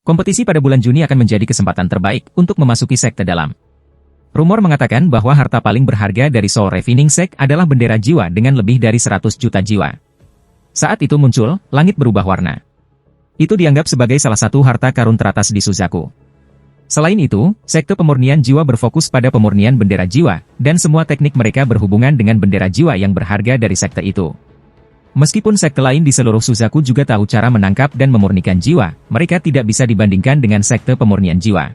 Kompetisi pada bulan Juni akan menjadi kesempatan terbaik untuk memasuki sekte dalam. Rumor mengatakan bahwa harta paling berharga dari Soul Refining Sect adalah bendera jiwa dengan lebih dari 100 juta jiwa. Saat itu muncul, langit berubah warna. Itu dianggap sebagai salah satu harta karun teratas di Suzaku. Selain itu, sekte pemurnian jiwa berfokus pada pemurnian bendera jiwa, dan semua teknik mereka berhubungan dengan bendera jiwa yang berharga dari sekte itu. Meskipun sekte lain di seluruh Suzaku juga tahu cara menangkap dan memurnikan jiwa, mereka tidak bisa dibandingkan dengan sekte pemurnian jiwa.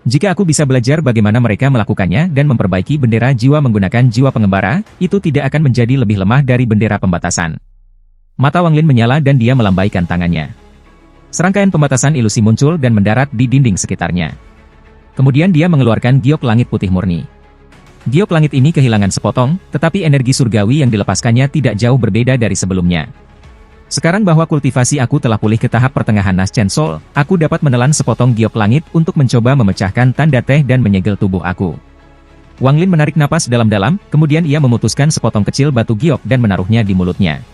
Jika aku bisa belajar bagaimana mereka melakukannya dan memperbaiki bendera jiwa menggunakan jiwa pengembara, itu tidak akan menjadi lebih lemah dari bendera pembatasan. Mata Wang Lin menyala dan dia melambaikan tangannya. Serangkaian pembatasan ilusi muncul dan mendarat di dinding sekitarnya. Kemudian dia mengeluarkan giok langit putih murni. Giok langit ini kehilangan sepotong, tetapi energi surgawi yang dilepaskannya tidak jauh berbeda dari sebelumnya. Sekarang bahwa kultivasi aku telah pulih ke tahap pertengahan Naschen Soul, aku dapat menelan sepotong giok langit untuk mencoba memecahkan tanda teh dan menyegel tubuh aku. Wang Lin menarik napas dalam-dalam, kemudian ia memutuskan sepotong kecil batu giok dan menaruhnya di mulutnya.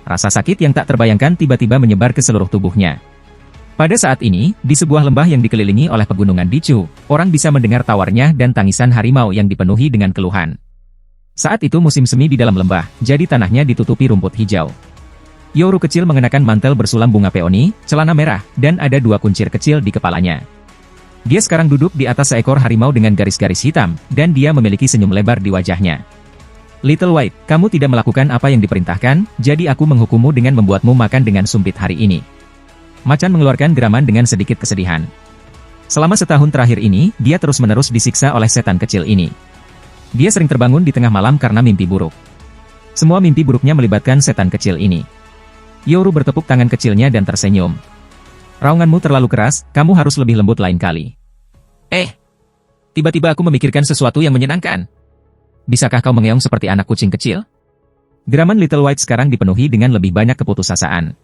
Rasa sakit yang tak terbayangkan tiba-tiba menyebar ke seluruh tubuhnya. Pada saat ini, di sebuah lembah yang dikelilingi oleh pegunungan Dichu, orang bisa mendengar tawarnya dan tangisan harimau yang dipenuhi dengan keluhan. Saat itu musim semi di dalam lembah, jadi tanahnya ditutupi rumput hijau. Yoru kecil mengenakan mantel bersulam bunga peoni, celana merah, dan ada 2 kuncir kecil di kepalanya. Dia sekarang duduk di atas seekor harimau dengan garis-garis hitam, dan dia memiliki senyum lebar di wajahnya. Little White, kamu tidak melakukan apa yang diperintahkan, jadi aku menghukummu dengan membuatmu makan dengan sumpit hari ini. Macan mengeluarkan geraman dengan sedikit kesedihan. Selama setahun terakhir ini, dia terus-menerus disiksa oleh setan kecil ini. Dia sering terbangun di tengah malam karena mimpi buruk. Semua mimpi buruknya melibatkan setan kecil ini. Yoru bertepuk tangan kecilnya dan tersenyum. Raunganmu terlalu keras, kamu harus lebih lembut lain kali. Tiba-tiba aku memikirkan sesuatu yang menyenangkan. Bisakah kau mengeong seperti anak kucing kecil? Geraman Little White sekarang dipenuhi dengan lebih banyak keputusasaan.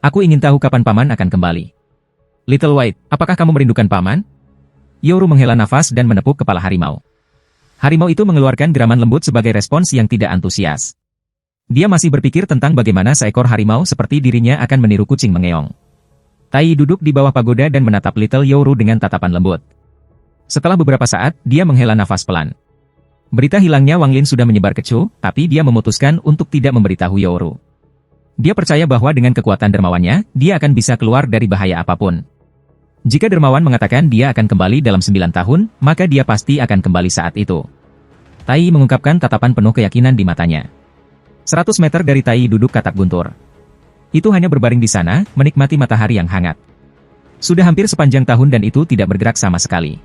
Aku ingin tahu kapan paman akan kembali. Little White, apakah kamu merindukan paman? Yoru menghela nafas dan menepuk kepala harimau. Harimau itu mengeluarkan geraman lembut sebagai respons yang tidak antusias. Dia masih berpikir tentang bagaimana seekor harimau seperti dirinya akan meniru kucing mengeong. Tai duduk di bawah pagoda dan menatap Little Yoru dengan tatapan lembut. Setelah beberapa saat, dia menghela nafas pelan. Berita hilangnya Wang Lin sudah menyebar ke Chu, tapi dia memutuskan untuk tidak memberitahu Yoru. Dia percaya bahwa dengan kekuatan dermawannya, dia akan bisa keluar dari bahaya apapun. Jika dermawan mengatakan dia akan kembali dalam 9 tahun, maka dia pasti akan kembali saat itu. Tai mengungkapkan tatapan penuh keyakinan di matanya. 100 meter dari Tai duduk katak guntur. Itu hanya berbaring di sana, menikmati matahari yang hangat. Sudah hampir sepanjang tahun dan itu tidak bergerak sama sekali.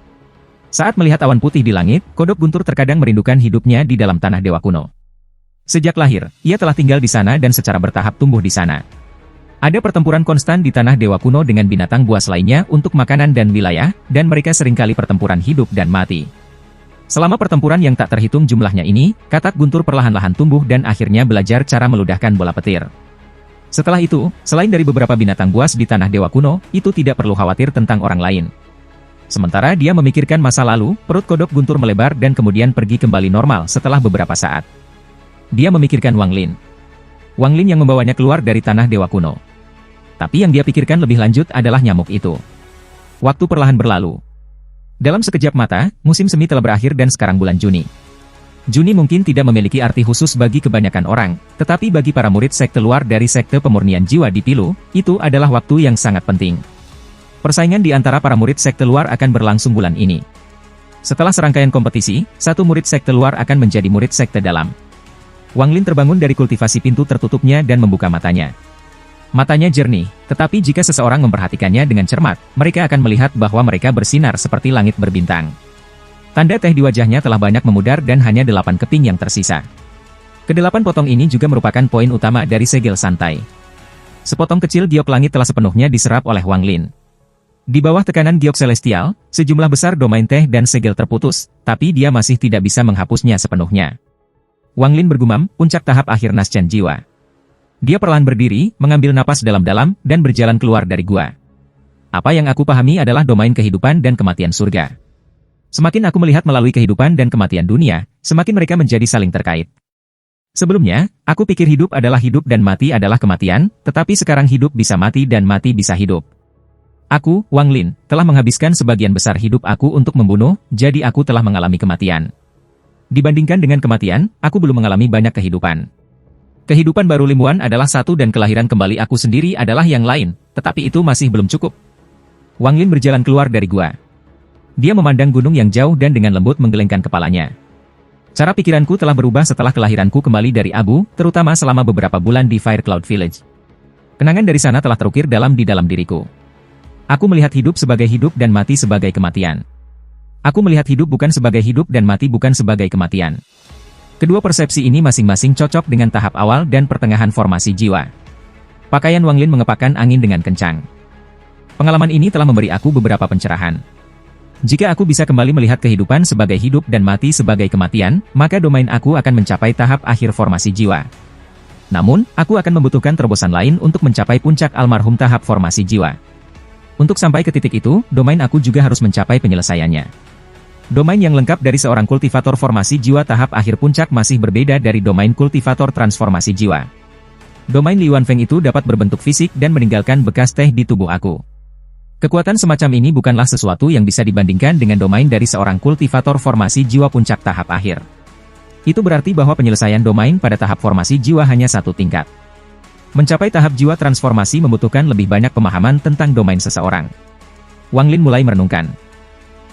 Saat melihat awan putih di langit, kodok guntur terkadang merindukan hidupnya di dalam tanah dewa kuno. Sejak lahir, ia telah tinggal di sana dan secara bertahap tumbuh di sana. Ada pertempuran konstan di tanah dewa kuno dengan binatang buas lainnya untuk makanan dan wilayah, dan mereka seringkali pertempuran hidup dan mati. Selama pertempuran yang tak terhitung jumlahnya ini, katak guntur perlahan-lahan tumbuh dan akhirnya belajar cara meludahkan bola petir. Setelah itu, selain dari beberapa binatang buas di tanah dewa kuno, itu tidak perlu khawatir tentang orang lain. Sementara dia memikirkan masa lalu, perut kodok guntur melebar dan kemudian pergi kembali normal setelah beberapa saat. Dia memikirkan Wang Lin. Wang Lin yang membawanya keluar dari tanah dewa kuno. Tapi yang dia pikirkan lebih lanjut adalah nyamuk itu. Waktu perlahan berlalu. Dalam sekejap mata, musim semi telah berakhir dan sekarang bulan Juni. Juni mungkin tidak memiliki arti khusus bagi kebanyakan orang, tetapi bagi para murid sekte luar dari sekte pemurnian jiwa di Pilu, itu adalah waktu yang sangat penting. Persaingan di antara para murid sekte luar akan berlangsung bulan ini. Setelah serangkaian kompetisi, satu murid sekte luar akan menjadi murid sekte dalam. Wang Lin terbangun dari kultivasi pintu tertutupnya dan membuka matanya. Matanya jernih, tetapi jika seseorang memperhatikannya dengan cermat, mereka akan melihat bahwa mereka bersinar seperti langit berbintang. Tanda teh di wajahnya telah banyak memudar dan hanya 8 keping yang tersisa. Kedelapan potong ini juga merupakan poin utama dari segel santai. Sepotong kecil giok langit telah sepenuhnya diserap oleh Wang Lin. Di bawah tekanan giok celestial, sejumlah besar domain teh dan segel terputus, tapi dia masih tidak bisa menghapusnya sepenuhnya. Wang Lin bergumam, puncak tahap akhir Naschen jiwa. Dia perlahan berdiri, mengambil napas dalam-dalam, dan berjalan keluar dari gua. Apa yang aku pahami adalah domain kehidupan dan kematian surga. Semakin aku melihat melalui kehidupan dan kematian dunia, semakin mereka menjadi saling terkait. Sebelumnya, aku pikir hidup adalah hidup dan mati adalah kematian, tetapi sekarang hidup bisa mati dan mati bisa hidup. Aku, Wang Lin, telah menghabiskan sebagian besar hidup aku untuk membunuh, jadi aku telah mengalami kematian. Dibandingkan dengan kematian, aku belum mengalami banyak kehidupan. Kehidupan baru Lim Wan adalah satu dan kelahiran kembali aku sendiri adalah yang lain, tetapi itu masih belum cukup. Wang Lin berjalan keluar dari gua. Dia memandang gunung yang jauh dan dengan lembut menggelengkan kepalanya. Cara pikiranku telah berubah setelah kelahiranku kembali dari Abu, terutama selama beberapa bulan di Fire Cloud Village. Kenangan dari sana telah terukir di dalam diriku. Aku melihat hidup sebagai hidup dan mati sebagai kematian. Aku melihat hidup bukan sebagai hidup dan mati bukan sebagai kematian. Kedua persepsi ini masing-masing cocok dengan tahap awal dan pertengahan formasi jiwa. Pakaian Wang Lin mengepakkan angin dengan kencang. Pengalaman ini telah memberi aku beberapa pencerahan. Jika aku bisa kembali melihat kehidupan sebagai hidup dan mati sebagai kematian, maka domain aku akan mencapai tahap akhir formasi jiwa. Namun, aku akan membutuhkan terobosan lain untuk mencapai puncak almarhum tahap formasi jiwa. Untuk sampai ke titik itu, domain aku juga harus mencapai penyelesaiannya. Domain yang lengkap dari seorang kultivator formasi jiwa tahap akhir puncak masih berbeda dari domain kultivator transformasi jiwa. Domain Li Wanfeng itu dapat berbentuk fisik dan meninggalkan bekas teh di tubuh aku. Kekuatan semacam ini bukanlah sesuatu yang bisa dibandingkan dengan domain dari seorang kultivator formasi jiwa puncak tahap akhir. Itu berarti bahwa penyelesaian domain pada tahap formasi jiwa hanya satu tingkat. Mencapai tahap jiwa transformasi membutuhkan lebih banyak pemahaman tentang domain seseorang. Wang Lin mulai merenungkan.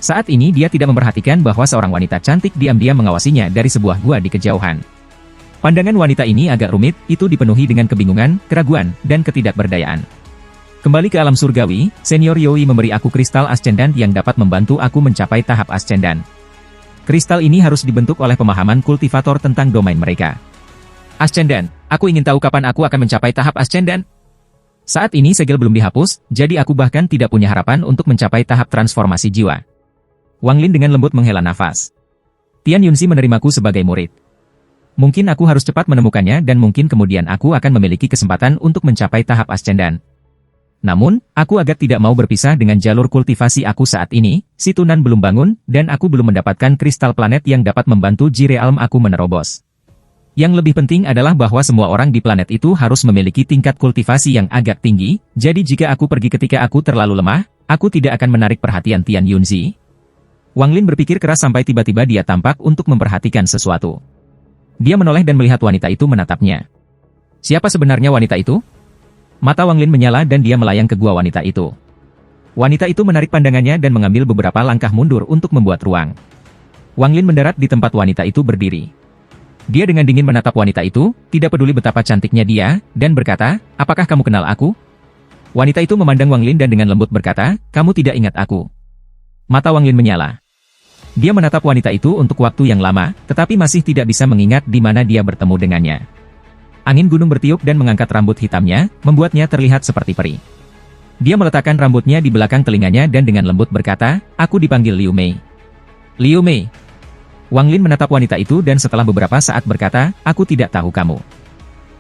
Saat ini dia tidak memperhatikan bahwa seorang wanita cantik diam-diam mengawasinya dari sebuah gua di kejauhan. Pandangan wanita ini agak rumit, itu dipenuhi dengan kebingungan, keraguan, dan ketidakberdayaan. Kembali ke alam surgawi, Senior Yoi memberi aku kristal ascendant yang dapat membantu aku mencapai tahap ascendant. Kristal ini harus dibentuk oleh pemahaman kultivator tentang domain mereka. Ascendant, aku ingin tahu kapan aku akan mencapai tahap ascendant. Saat ini segel belum dihapus, jadi aku bahkan tidak punya harapan untuk mencapai tahap transformasi jiwa. Wang Lin dengan lembut menghela nafas. Tian Yunzi menerimaku sebagai murid. Mungkin aku harus cepat menemukannya dan mungkin kemudian aku akan memiliki kesempatan untuk mencapai tahap ascendant. Namun, aku agak tidak mau berpisah dengan jalur kultivasi aku saat ini, si Tunan belum bangun, dan aku belum mendapatkan kristal planet yang dapat membantu Jirealm aku menerobos. Yang lebih penting adalah bahwa semua orang di planet itu harus memiliki tingkat kultivasi yang agak tinggi, jadi jika aku pergi ketika aku terlalu lemah, aku tidak akan menarik perhatian Tian Yunzi. Wang Lin berpikir keras sampai tiba-tiba dia tampak untuk memperhatikan sesuatu. Dia menoleh dan melihat wanita itu menatapnya. Siapa sebenarnya wanita itu? Mata Wang Lin menyala dan dia melayang ke gua wanita itu. Wanita itu menarik pandangannya dan mengambil beberapa langkah mundur untuk membuat ruang. Wang Lin mendarat di tempat wanita itu berdiri. Dia dengan dingin menatap wanita itu, tidak peduli betapa cantiknya dia, dan berkata, apakah kamu kenal aku? Wanita itu memandang Wang Lin dan dengan lembut berkata, kamu tidak ingat aku. Mata Wang Lin menyala. Dia menatap wanita itu untuk waktu yang lama, tetapi masih tidak bisa mengingat di mana dia bertemu dengannya. Angin gunung bertiup dan mengangkat rambut hitamnya, membuatnya terlihat seperti peri. Dia meletakkan rambutnya di belakang telinganya dan dengan lembut berkata, aku dipanggil Liu Mei. Liu Mei. Wang Lin menatap wanita itu dan setelah beberapa saat berkata, aku tidak tahu kamu.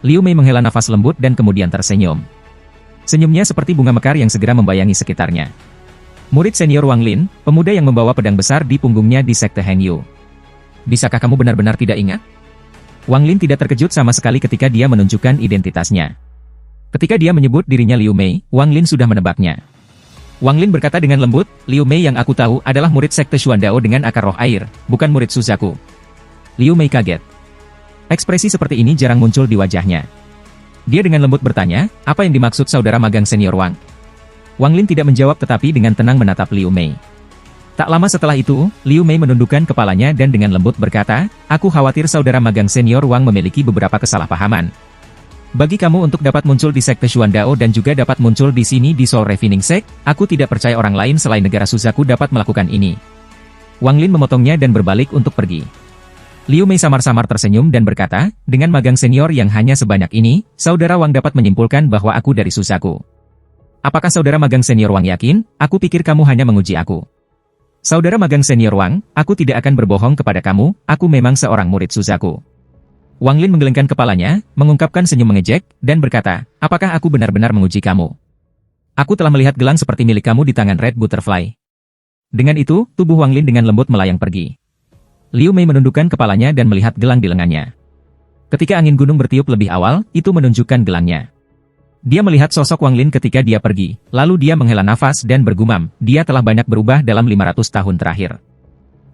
Liu Mei menghela nafas lembut dan kemudian tersenyum. Senyumnya seperti bunga mekar yang segera membayangi sekitarnya. Murid senior Wang Lin, pemuda yang membawa pedang besar di punggungnya di sekte Hengyu. Bisakah kamu benar-benar tidak ingat? Wang Lin tidak terkejut sama sekali ketika dia menunjukkan identitasnya. Ketika dia menyebut dirinya Liu Mei, Wang Lin sudah menebaknya. Wang Lin berkata dengan lembut, Liu Mei yang aku tahu adalah murid sekte Xuandao dengan akar roh air, bukan murid Suzaku. Liu Mei kaget. Ekspresi seperti ini jarang muncul di wajahnya. Dia dengan lembut bertanya, apa yang dimaksud saudara magang senior Wang? Wang Lin tidak menjawab tetapi dengan tenang menatap Liu Mei. Tak lama setelah itu, Liu Mei menundukkan kepalanya dan dengan lembut berkata, aku khawatir saudara magang senior Wang memiliki beberapa kesalahpahaman. Bagi kamu untuk dapat muncul di sekte Xuandao dan juga dapat muncul di sini di Soul Refining Sect, aku tidak percaya orang lain selain negara Suzaku dapat melakukan ini. Wang Lin memotongnya dan berbalik untuk pergi. Liu Mei samar-samar tersenyum dan berkata, dengan magang senior yang hanya sebanyak ini, saudara Wang dapat menyimpulkan bahwa aku dari Suzaku. Apakah saudara magang senior Wang yakin? Aku pikir kamu hanya menguji aku. Saudara magang senior Wang, aku tidak akan berbohong kepada kamu, aku memang seorang murid Suzaku. Wang Lin menggelengkan kepalanya, mengungkapkan senyum mengejek, dan berkata, apakah aku benar-benar menguji kamu? Aku telah melihat gelang seperti milik kamu di tangan Red Butterfly. Dengan itu, tubuh Wang Lin dengan lembut melayang pergi. Liu Mei menundukkan kepalanya dan melihat gelang di lengannya. Ketika angin gunung bertiup lebih awal, itu menunjukkan gelangnya. Dia melihat sosok Wang Lin ketika dia pergi, lalu dia menghela nafas dan bergumam, dia telah banyak berubah dalam 500 tahun terakhir.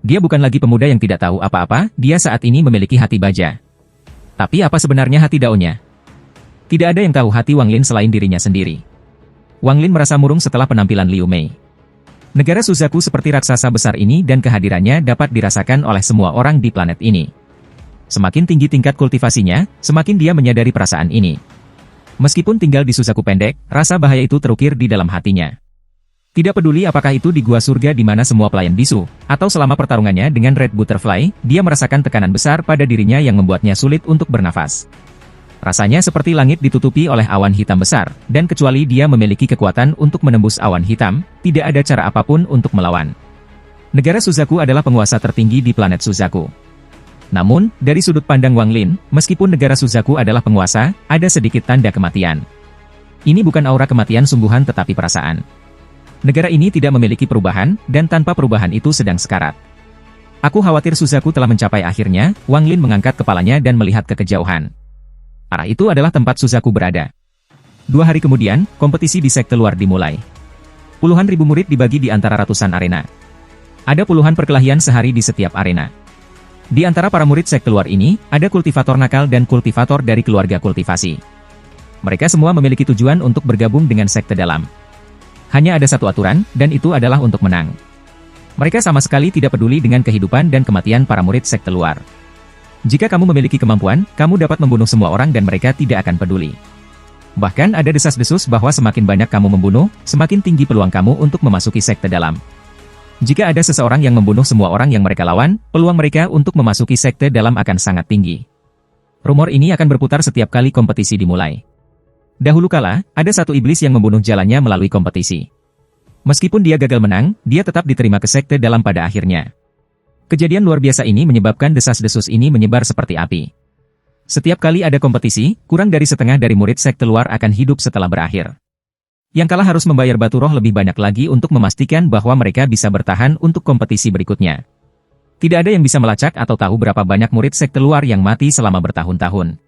Dia bukan lagi pemuda yang tidak tahu apa-apa, dia saat ini memiliki hati baja. Tapi apa sebenarnya hati daunnya? Tidak ada yang tahu hati Wang Lin selain dirinya sendiri. Wang Lin merasa murung setelah penampilan Liu Mei. Negara Suzaku seperti raksasa besar ini dan kehadirannya dapat dirasakan oleh semua orang di planet ini. Semakin tinggi tingkat kultivasinya, semakin dia menyadari perasaan ini. Meskipun tinggal di Suzaku pendek, rasa bahaya itu terukir di dalam hatinya. Tidak peduli apakah itu di gua surga di mana semua pelayan bisu, atau selama pertarungannya dengan Red Butterfly, dia merasakan tekanan besar pada dirinya yang membuatnya sulit untuk bernafas. Rasanya seperti langit ditutupi oleh awan hitam besar, dan kecuali dia memiliki kekuatan untuk menembus awan hitam, tidak ada cara apapun untuk melawan. Negara Suzaku adalah penguasa tertinggi di planet Suzaku. Namun, dari sudut pandang Wang Lin, meskipun negara Suzaku adalah penguasa, ada sedikit tanda kematian. Ini bukan aura kematian sungguhan tetapi perasaan. Negara ini tidak memiliki perubahan, dan tanpa perubahan itu sedang sekarat. Aku khawatir Suzaku telah mencapai akhirnya, Wang Lin mengangkat kepalanya dan melihat ke kejauhan. Arah itu adalah tempat Suzaku berada. 2 hari kemudian, kompetisi di sekte luar dimulai. Puluhan ribu murid dibagi di antara ratusan arena. Ada puluhan perkelahian sehari di setiap arena. Di antara para murid sekte luar ini, ada kultivator nakal dan kultivator dari keluarga kultivasi. Mereka semua memiliki tujuan untuk bergabung dengan sekte dalam. Hanya ada satu aturan, dan itu adalah untuk menang. Mereka sama sekali tidak peduli dengan kehidupan dan kematian para murid sekte luar. Jika kamu memiliki kemampuan, kamu dapat membunuh semua orang dan mereka tidak akan peduli. Bahkan ada desas-desus bahwa semakin banyak kamu membunuh, semakin tinggi peluang kamu untuk memasuki sekte dalam. Jika ada seseorang yang membunuh semua orang yang mereka lawan, peluang mereka untuk memasuki sekte dalam akan sangat tinggi. Rumor ini akan berputar setiap kali kompetisi dimulai. Dahulu kala, ada satu iblis yang membunuh jalannya melalui kompetisi. Meskipun dia gagal menang, dia tetap diterima ke sekte dalam pada akhirnya. Kejadian luar biasa ini menyebabkan desas-desus ini menyebar seperti api. Setiap kali ada kompetisi, kurang dari setengah dari murid sekte luar akan hidup setelah berakhir. Yang kalah harus membayar batu roh lebih banyak lagi untuk memastikan bahwa mereka bisa bertahan untuk kompetisi berikutnya. Tidak ada yang bisa melacak atau tahu berapa banyak murid sekte luar yang mati selama bertahun-tahun.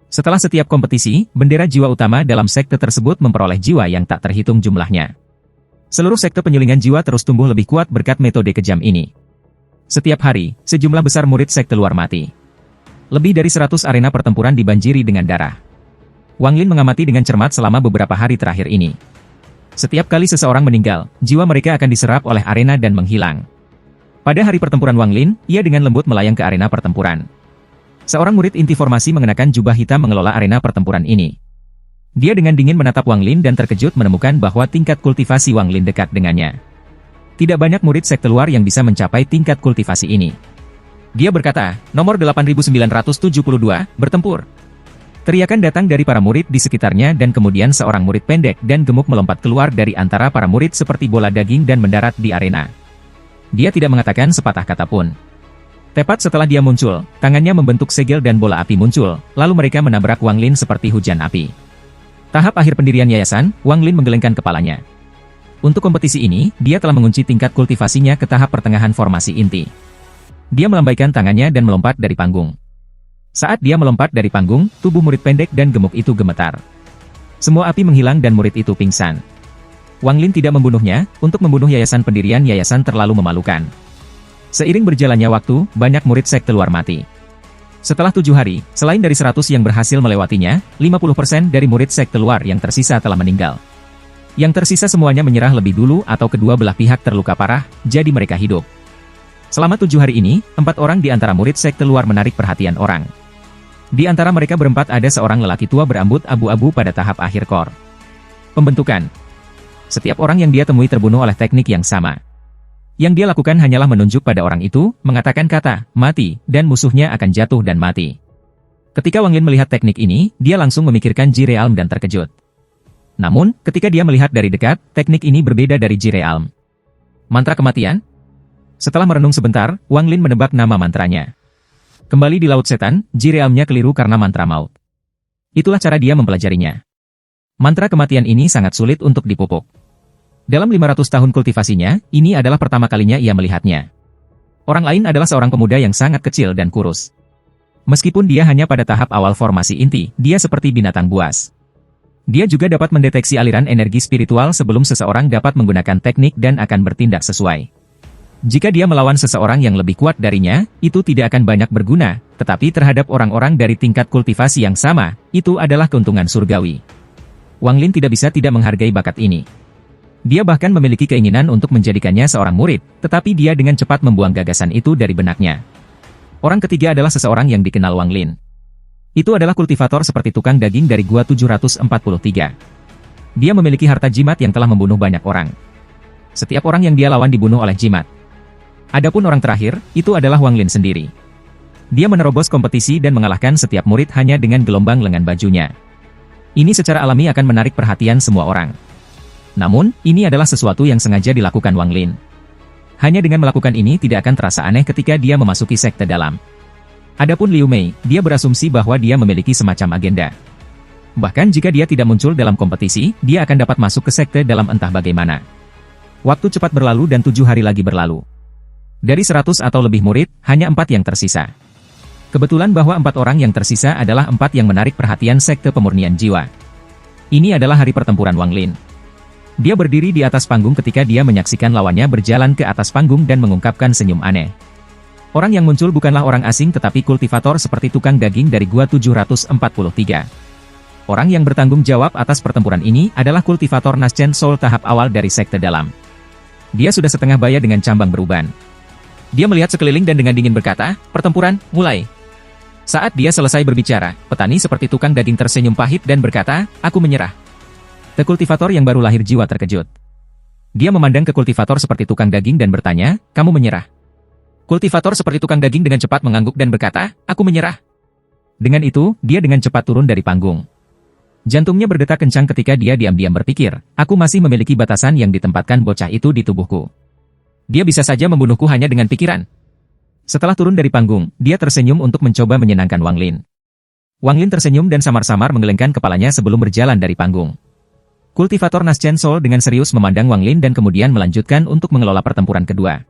Setelah setiap kompetisi, bendera jiwa utama dalam sekte tersebut memperoleh jiwa yang tak terhitung jumlahnya. Seluruh sekte penyulingan jiwa terus tumbuh lebih kuat berkat metode kejam ini. Setiap hari, sejumlah besar murid sekte luar mati. Lebih dari 100 arena pertempuran dibanjiri dengan darah. Wang Lin mengamati dengan cermat selama beberapa hari terakhir ini. Setiap kali seseorang meninggal, jiwa mereka akan diserap oleh arena dan menghilang. Pada hari pertempuran Wang Lin, ia dengan lembut melayang ke arena pertempuran. Seorang murid inti formasi mengenakan jubah hitam mengelola arena pertempuran ini. Dia dengan dingin menatap Wang Lin dan terkejut menemukan bahwa tingkat kultivasi Wang Lin dekat dengannya. Tidak banyak murid sekte luar yang bisa mencapai tingkat kultivasi ini. Dia berkata, nomor 8972, bertempur. Teriakan datang dari para murid di sekitarnya dan kemudian seorang murid pendek dan gemuk melompat keluar dari antara para murid seperti bola daging dan mendarat di arena. Dia tidak mengatakan sepatah kata pun. Tepat setelah dia muncul, tangannya membentuk segel dan bola api muncul, lalu mereka menabrak Wang Lin seperti hujan api. Tahap akhir pendirian yayasan, Wang Lin menggelengkan kepalanya. Untuk kompetisi ini, dia telah mengunci tingkat kultivasinya ke tahap pertengahan formasi inti. Dia melambaikan tangannya dan melompat dari panggung. Saat dia melompat dari panggung, tubuh murid pendek dan gemuk itu gemetar. Semua api menghilang dan murid itu pingsan. Wang Lin tidak membunuhnya, untuk membunuh yayasan pendirian yayasan terlalu memalukan. Seiring berjalannya waktu, banyak murid sekte luar mati. Setelah 7 hari, selain dari 100 yang berhasil melewatinya, 50% dari murid sekte luar yang tersisa telah meninggal. Yang tersisa semuanya menyerah lebih dulu atau kedua belah pihak terluka parah, jadi mereka hidup. Selama 7 hari ini, 4 orang di antara murid sekte luar menarik perhatian orang. Di antara mereka berempat ada seorang lelaki tua berambut abu-abu pada tahap akhir core. Pembentukan. Setiap orang yang dia temui terbunuh oleh teknik yang sama. Yang dia lakukan hanyalah menunjuk pada orang itu, mengatakan kata, mati, dan musuhnya akan jatuh dan mati. Ketika Wang Lin melihat teknik ini, dia langsung memikirkan Ji Realm dan terkejut. Namun, ketika dia melihat dari dekat, teknik ini berbeda dari Ji Realm. Mantra kematian? Setelah merenung sebentar, Wang Lin menebak nama mantranya. Kembali di Laut Setan, Ji Realm-nya keliru karena mantra maut. Itulah cara dia mempelajarinya. Mantra kematian ini sangat sulit untuk dipupuk. Dalam 500 tahun kultivasinya, ini adalah pertama kalinya ia melihatnya. Orang lain adalah seorang pemuda yang sangat kecil dan kurus. Meskipun dia hanya pada tahap awal formasi inti, dia seperti binatang buas. Dia juga dapat mendeteksi aliran energi spiritual sebelum seseorang dapat menggunakan teknik dan akan bertindak sesuai. Jika dia melawan seseorang yang lebih kuat darinya, itu tidak akan banyak berguna, tetapi terhadap orang-orang dari tingkat kultivasi yang sama, itu adalah keuntungan surgawi. Wang Lin tidak bisa tidak menghargai bakat ini. Dia bahkan memiliki keinginan untuk menjadikannya seorang murid, tetapi dia dengan cepat membuang gagasan itu dari benaknya. Orang ketiga adalah seseorang yang dikenal Wang Lin. Itu adalah kultivator seperti tukang daging dari Gua 743. Dia memiliki harta jimat yang telah membunuh banyak orang. Setiap orang yang dia lawan dibunuh oleh jimat. Adapun orang terakhir, itu adalah Wang Lin sendiri. Dia menerobos kompetisi dan mengalahkan setiap murid hanya dengan gelombang lengan bajunya. Ini secara alami akan menarik perhatian semua orang. Namun, ini adalah sesuatu yang sengaja dilakukan Wang Lin. Hanya dengan melakukan ini tidak akan terasa aneh ketika dia memasuki sekte dalam. Adapun Liu Mei, dia berasumsi bahwa dia memiliki semacam agenda. Bahkan jika dia tidak muncul dalam kompetisi, dia akan dapat masuk ke sekte dalam entah bagaimana. Waktu cepat berlalu dan 7 hari lagi berlalu. Dari 100 atau lebih murid, hanya 4 yang tersisa. Kebetulan bahwa 4 orang yang tersisa adalah 4 yang menarik perhatian sekte pemurnian jiwa. Ini adalah hari pertempuran Wang Lin. Dia berdiri di atas panggung ketika dia menyaksikan lawannya berjalan ke atas panggung dan mengungkapkan senyum aneh. Orang yang muncul bukanlah orang asing tetapi kultivator seperti tukang daging dari Gua 743. Orang yang bertanggung jawab atas pertempuran ini adalah kultivator Naschen Soul tahap awal dari sekte dalam. Dia sudah setengah baya dengan cambang beruban. Dia melihat sekeliling dan dengan dingin berkata, "Pertempuran, mulai." Saat dia selesai berbicara, petani seperti tukang daging tersenyum pahit dan berkata, "Aku menyerah." Kultivator yang baru lahir jiwa terkejut. Dia memandang ke kultivator seperti tukang daging dan bertanya, "Kamu menyerah?" Kultivator seperti tukang daging dengan cepat mengangguk dan berkata, "Aku menyerah." Dengan itu, dia dengan cepat turun dari panggung. Jantungnya berdetak kencang ketika dia diam-diam berpikir, "Aku masih memiliki batasan yang ditempatkan bocah itu di tubuhku. Dia bisa saja membunuhku hanya dengan pikiran." Setelah turun dari panggung, dia tersenyum untuk mencoba menyenangkan Wang Lin. Wang Lin tersenyum dan samar-samar menggelengkan kepalanya sebelum berjalan dari panggung. Kultivator Naschen Soul dengan serius memandang Wang Lin dan kemudian melanjutkan untuk mengelola pertempuran kedua.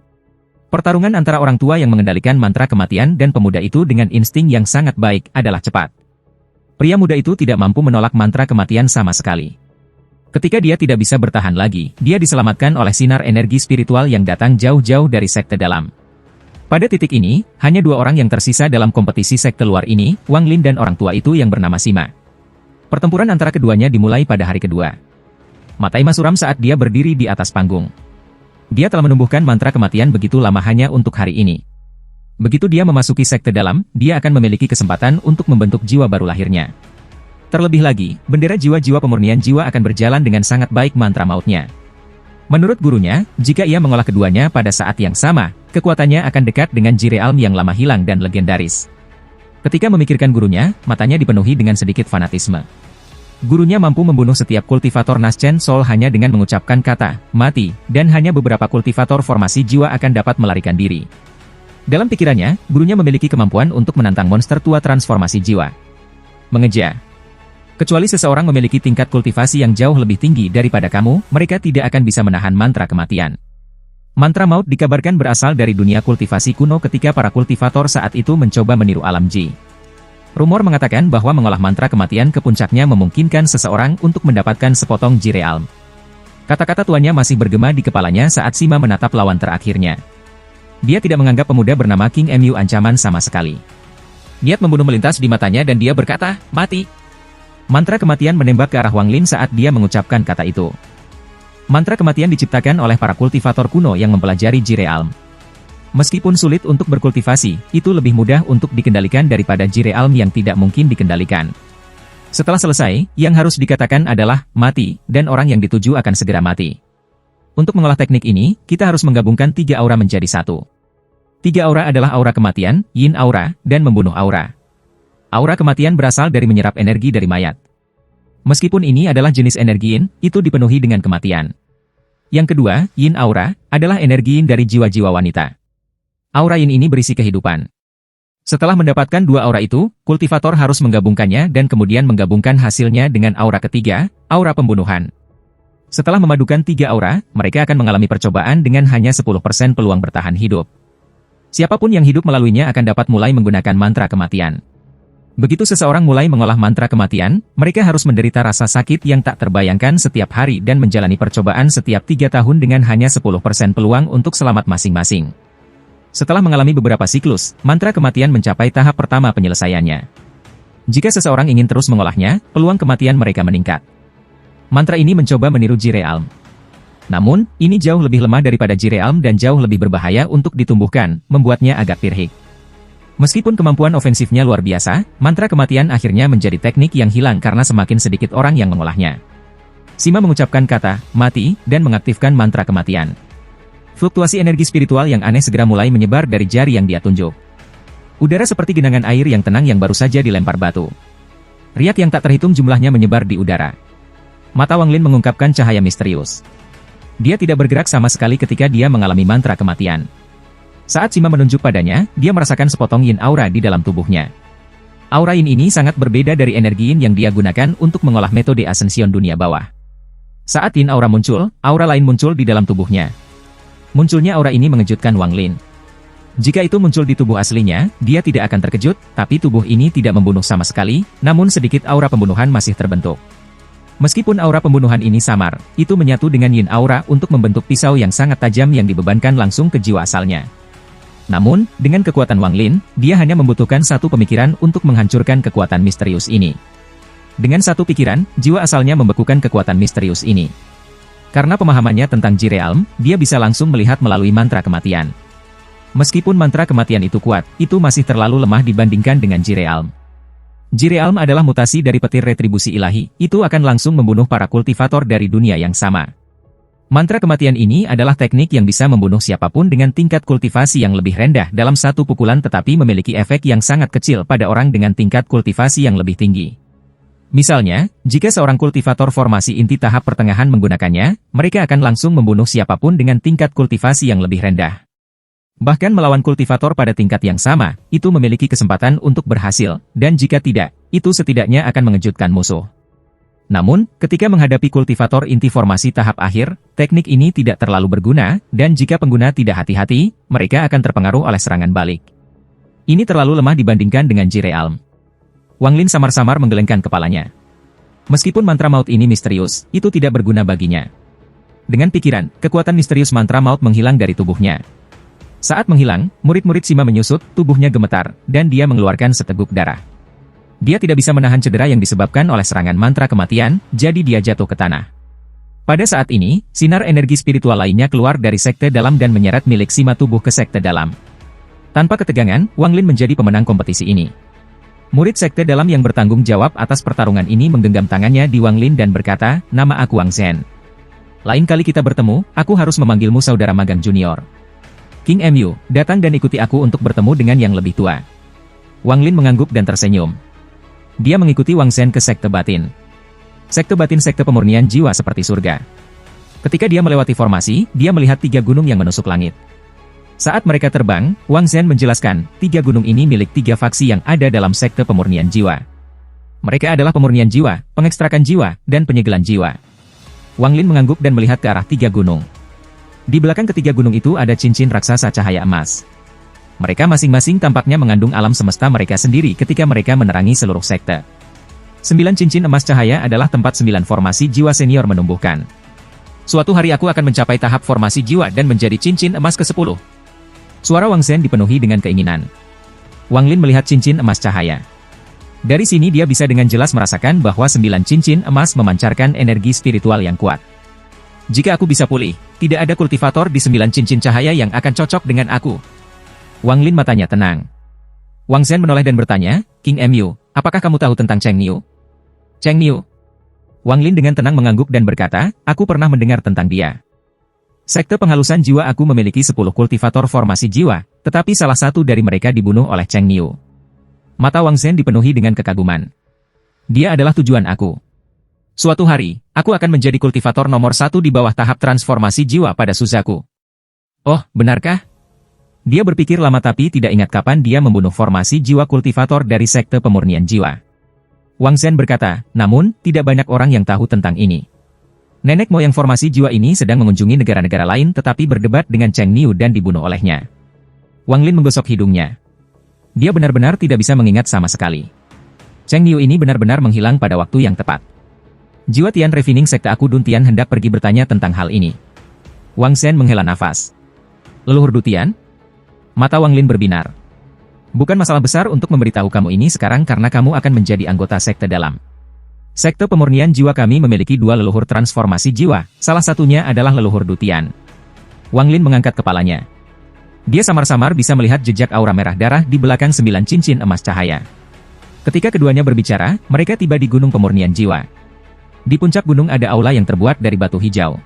Pertarungan antara orang tua yang mengendalikan mantra kematian dan pemuda itu dengan insting yang sangat baik adalah cepat. Pria muda itu tidak mampu menolak mantra kematian sama sekali. Ketika dia tidak bisa bertahan lagi, dia diselamatkan oleh sinar energi spiritual yang datang jauh-jauh dari sekte dalam. Pada titik ini, hanya 2 orang yang tersisa dalam kompetisi sekte luar ini, Wang Lin dan orang tua itu yang bernama Sima. Pertempuran antara keduanya dimulai pada hari kedua. Matanya suram saat dia berdiri di atas panggung. Dia telah menumbuhkan mantra kematian begitu lama hanya untuk hari ini. Begitu dia memasuki sekte dalam, dia akan memiliki kesempatan untuk membentuk jiwa baru lahirnya. Terlebih lagi, bendera jiwa-jiwa pemurnian jiwa akan berjalan dengan sangat baik mantra mautnya. Menurut gurunya, jika ia mengolah keduanya pada saat yang sama, kekuatannya akan dekat dengan Jirealm yang lama hilang dan legendaris. Ketika memikirkan gurunya, matanya dipenuhi dengan sedikit fanatisme. Gurunya mampu membunuh setiap kultivator Naschen Soul hanya dengan mengucapkan kata, "mati," dan hanya beberapa kultivator formasi jiwa akan dapat melarikan diri. Dalam pikirannya, gurunya memiliki kemampuan untuk menantang monster tua transformasi jiwa. Mengejar. Kecuali seseorang memiliki tingkat kultivasi yang jauh lebih tinggi daripada kamu, mereka tidak akan bisa menahan mantra kematian. Mantra maut dikabarkan berasal dari dunia kultivasi kuno ketika para kultivator saat itu mencoba meniru alam Ji. Rumor mengatakan bahwa mengolah mantra kematian ke puncaknya memungkinkan seseorang untuk mendapatkan sepotong Jirealm. Kata-kata tuannya masih bergema di kepalanya saat Sima menatap lawan terakhirnya. Dia tidak menganggap pemuda bernama King Mu ancaman sama sekali. Niat membunuh melintas di matanya dan dia berkata, "Mati." Mantra kematian menembak ke arah Wang Lin saat dia mengucapkan kata itu. Mantra kematian diciptakan oleh para kultivator kuno yang mempelajari Jirealm. Meskipun sulit untuk berkultivasi, itu lebih mudah untuk dikendalikan daripada Jirealm yang tidak mungkin dikendalikan. Setelah selesai, yang harus dikatakan adalah, "mati," dan orang yang dituju akan segera mati. Untuk mengolah teknik ini, kita harus menggabungkan 3 aura menjadi 1. 3 aura adalah aura kematian, yin aura, dan membunuh aura. Aura kematian berasal dari menyerap energi dari mayat. Meskipun ini adalah jenis energi yin, itu dipenuhi dengan kematian. Yang kedua, yin aura, adalah energi yin dari jiwa-jiwa wanita. Aura yin ini berisi kehidupan. Setelah mendapatkan 2 aura itu, kultivator harus menggabungkannya dan kemudian menggabungkan hasilnya dengan aura ketiga, aura pembunuhan. Setelah memadukan 3 aura, mereka akan mengalami percobaan dengan hanya 10% peluang bertahan hidup. Siapapun yang hidup melaluinya akan dapat mulai menggunakan mantra kematian. Begitu seseorang mulai mengolah mantra kematian, mereka harus menderita rasa sakit yang tak terbayangkan setiap hari dan menjalani percobaan setiap 3 tahun dengan hanya 10% peluang untuk selamat masing-masing. Setelah mengalami beberapa siklus, mantra kematian mencapai tahap pertama penyelesaiannya. Jika seseorang ingin terus mengolahnya, peluang kematian mereka meningkat. Mantra ini mencoba meniru Jirealm. Namun, ini jauh lebih lemah daripada Jirealm dan jauh lebih berbahaya untuk ditumbuhkan, membuatnya agak pirhik. Meskipun kemampuan ofensifnya luar biasa, mantra kematian akhirnya menjadi teknik yang hilang karena semakin sedikit orang yang mengolahnya. Sima mengucapkan kata, mati, dan mengaktifkan mantra kematian. Fluktuasi energi spiritual yang aneh segera mulai menyebar dari jari yang dia tunjuk. Udara seperti genangan air yang tenang yang baru saja dilempar batu. Riak yang tak terhitung jumlahnya menyebar di udara. Mata Wang Lin mengungkapkan cahaya misterius. Dia tidak bergerak sama sekali ketika dia mengalami mantra kematian. Saat Sima menunjuk padanya, dia merasakan sepotong yin aura di dalam tubuhnya. Aura yin ini sangat berbeda dari energi yin yang dia gunakan untuk mengolah metode asension dunia bawah. Saat yin aura muncul, aura lain muncul di dalam tubuhnya. Munculnya aura ini mengejutkan Wang Lin. Jika itu muncul di tubuh aslinya, dia tidak akan terkejut, tapi tubuh ini tidak membunuh sama sekali, namun sedikit aura pembunuhan masih terbentuk. Meskipun aura pembunuhan ini samar, itu menyatu dengan yin aura untuk membentuk pisau yang sangat tajam yang dibebankan langsung ke jiwa asalnya. Namun, dengan kekuatan Wang Lin, dia hanya membutuhkan satu pemikiran untuk menghancurkan kekuatan misterius ini. Dengan satu pikiran, jiwa asalnya membekukan kekuatan misterius ini. Karena pemahamannya tentang Jirealm, dia bisa langsung melihat melalui mantra kematian. Meskipun mantra kematian itu kuat, itu masih terlalu lemah dibandingkan dengan Jirealm. Jirealm adalah mutasi dari petir retribusi ilahi, itu akan langsung membunuh para kultivator dari dunia yang sama. Mantra kematian ini adalah teknik yang bisa membunuh siapapun dengan tingkat kultivasi yang lebih rendah dalam satu pukulan tetapi memiliki efek yang sangat kecil pada orang dengan tingkat kultivasi yang lebih tinggi. Misalnya, jika seorang kultivator formasi inti tahap pertengahan menggunakannya, mereka akan langsung membunuh siapapun dengan tingkat kultivasi yang lebih rendah. Bahkan melawan kultivator pada tingkat yang sama, itu memiliki kesempatan untuk berhasil, dan jika tidak, itu setidaknya akan mengejutkan musuh. Namun, ketika menghadapi kultivator inti formasi tahap akhir, teknik ini tidak terlalu berguna, dan jika pengguna tidak hati-hati, mereka akan terpengaruh oleh serangan balik. Ini terlalu lemah dibandingkan dengan Jirealm. Wang Lin samar-samar menggelengkan kepalanya. Meskipun mantra maut ini misterius, itu tidak berguna baginya. Dengan pikiran, kekuatan misterius mantra maut menghilang dari tubuhnya. Saat menghilang, murid-murid Sima menyusut, tubuhnya gemetar, dan dia mengeluarkan seteguk darah. Dia tidak bisa menahan cedera yang disebabkan oleh serangan mantra kematian, jadi dia jatuh ke tanah. Pada saat ini, sinar energi spiritual lainnya keluar dari sekte dalam dan menyeret milik Sima tubuh ke sekte dalam. Tanpa ketegangan, Wang Lin menjadi pemenang kompetisi ini. Murid sekte dalam yang bertanggung jawab atas pertarungan ini menggenggam tangannya di Wang Lin dan berkata, "Nama aku Wang Zhen. Lain kali kita bertemu, aku harus memanggilmu saudara magang junior. King Mu, datang dan ikuti aku untuk bertemu dengan yang lebih tua." Wang Lin mengangguk dan tersenyum. Dia mengikuti Wang Zhen ke sekte batin. Sekte batin sekte pemurnian jiwa seperti surga. Ketika dia melewati formasi, dia melihat 3 gunung yang menusuk langit. Saat mereka terbang, Wang Zhen menjelaskan, 3 gunung ini milik 3 faksi yang ada dalam sekte pemurnian jiwa. Mereka adalah pemurnian jiwa, pengekstrakan jiwa, dan penyegelan jiwa. Wang Lin mengangguk dan melihat ke arah 3 gunung. Di belakang ketiga gunung itu ada cincin raksasa cahaya emas. Mereka masing-masing tampaknya mengandung alam semesta mereka sendiri ketika mereka menerangi seluruh sekte. 9 cincin emas cahaya adalah tempat 9 formasi jiwa senior menumbuhkan. Suatu hari aku akan mencapai tahap formasi jiwa dan menjadi cincin emas ke-10. Suara Wang Zhen dipenuhi dengan keinginan. Wang Lin melihat cincin emas cahaya. Dari sini dia bisa dengan jelas merasakan bahwa 9 cincin emas memancarkan energi spiritual yang kuat. Jika aku bisa pulih, tidak ada kultivator di 9 cincin cahaya yang akan cocok dengan aku. Wang Lin matanya tenang. Wang Zhen menoleh dan bertanya, "King Mu, apakah kamu tahu tentang Cheng Niu?" Cheng Niu. Wang Lin dengan tenang mengangguk dan berkata, "Aku pernah mendengar tentang dia. Sekte penghalusan jiwa aku memiliki 10 kultivator formasi jiwa, tetapi salah satu dari mereka dibunuh oleh Cheng Niu." Mata Wang Zhen dipenuhi dengan kekaguman. Dia adalah tujuan aku. Suatu hari, aku akan menjadi kultivator nomor 1 di bawah tahap transformasi jiwa pada Suzaku. Oh, benarkah? Dia berpikir lama tapi tidak ingat kapan dia membunuh formasi jiwa kultivator dari sekte pemurnian jiwa. Wang Zhen berkata, namun, tidak banyak orang yang tahu tentang ini. Nenek moyang formasi jiwa ini sedang mengunjungi negara-negara lain tetapi berdebat dengan Cheng Niu dan dibunuh olehnya. Wang Lin menggosok hidungnya. Dia benar-benar tidak bisa mengingat sama sekali. Cheng Niu ini benar-benar menghilang pada waktu yang tepat. Jiwa Tian Refining Sekte aku Dun Tian hendak pergi bertanya tentang hal ini. Wang Shen menghela nafas. Leluhur Du Tian? Mata Wang Lin berbinar. Bukan masalah besar untuk memberitahu kamu ini sekarang karena kamu akan menjadi anggota sekte dalam. Sekte pemurnian jiwa kami memiliki 2 leluhur transformasi jiwa, salah satunya adalah leluhur Du Tian. Wang Lin mengangkat kepalanya. Dia samar-samar bisa melihat jejak aura merah darah di belakang 9 cincin emas cahaya. Ketika keduanya berbicara, mereka tiba di Gunung Pemurnian Jiwa. Di puncak gunung ada aula yang terbuat dari batu hijau.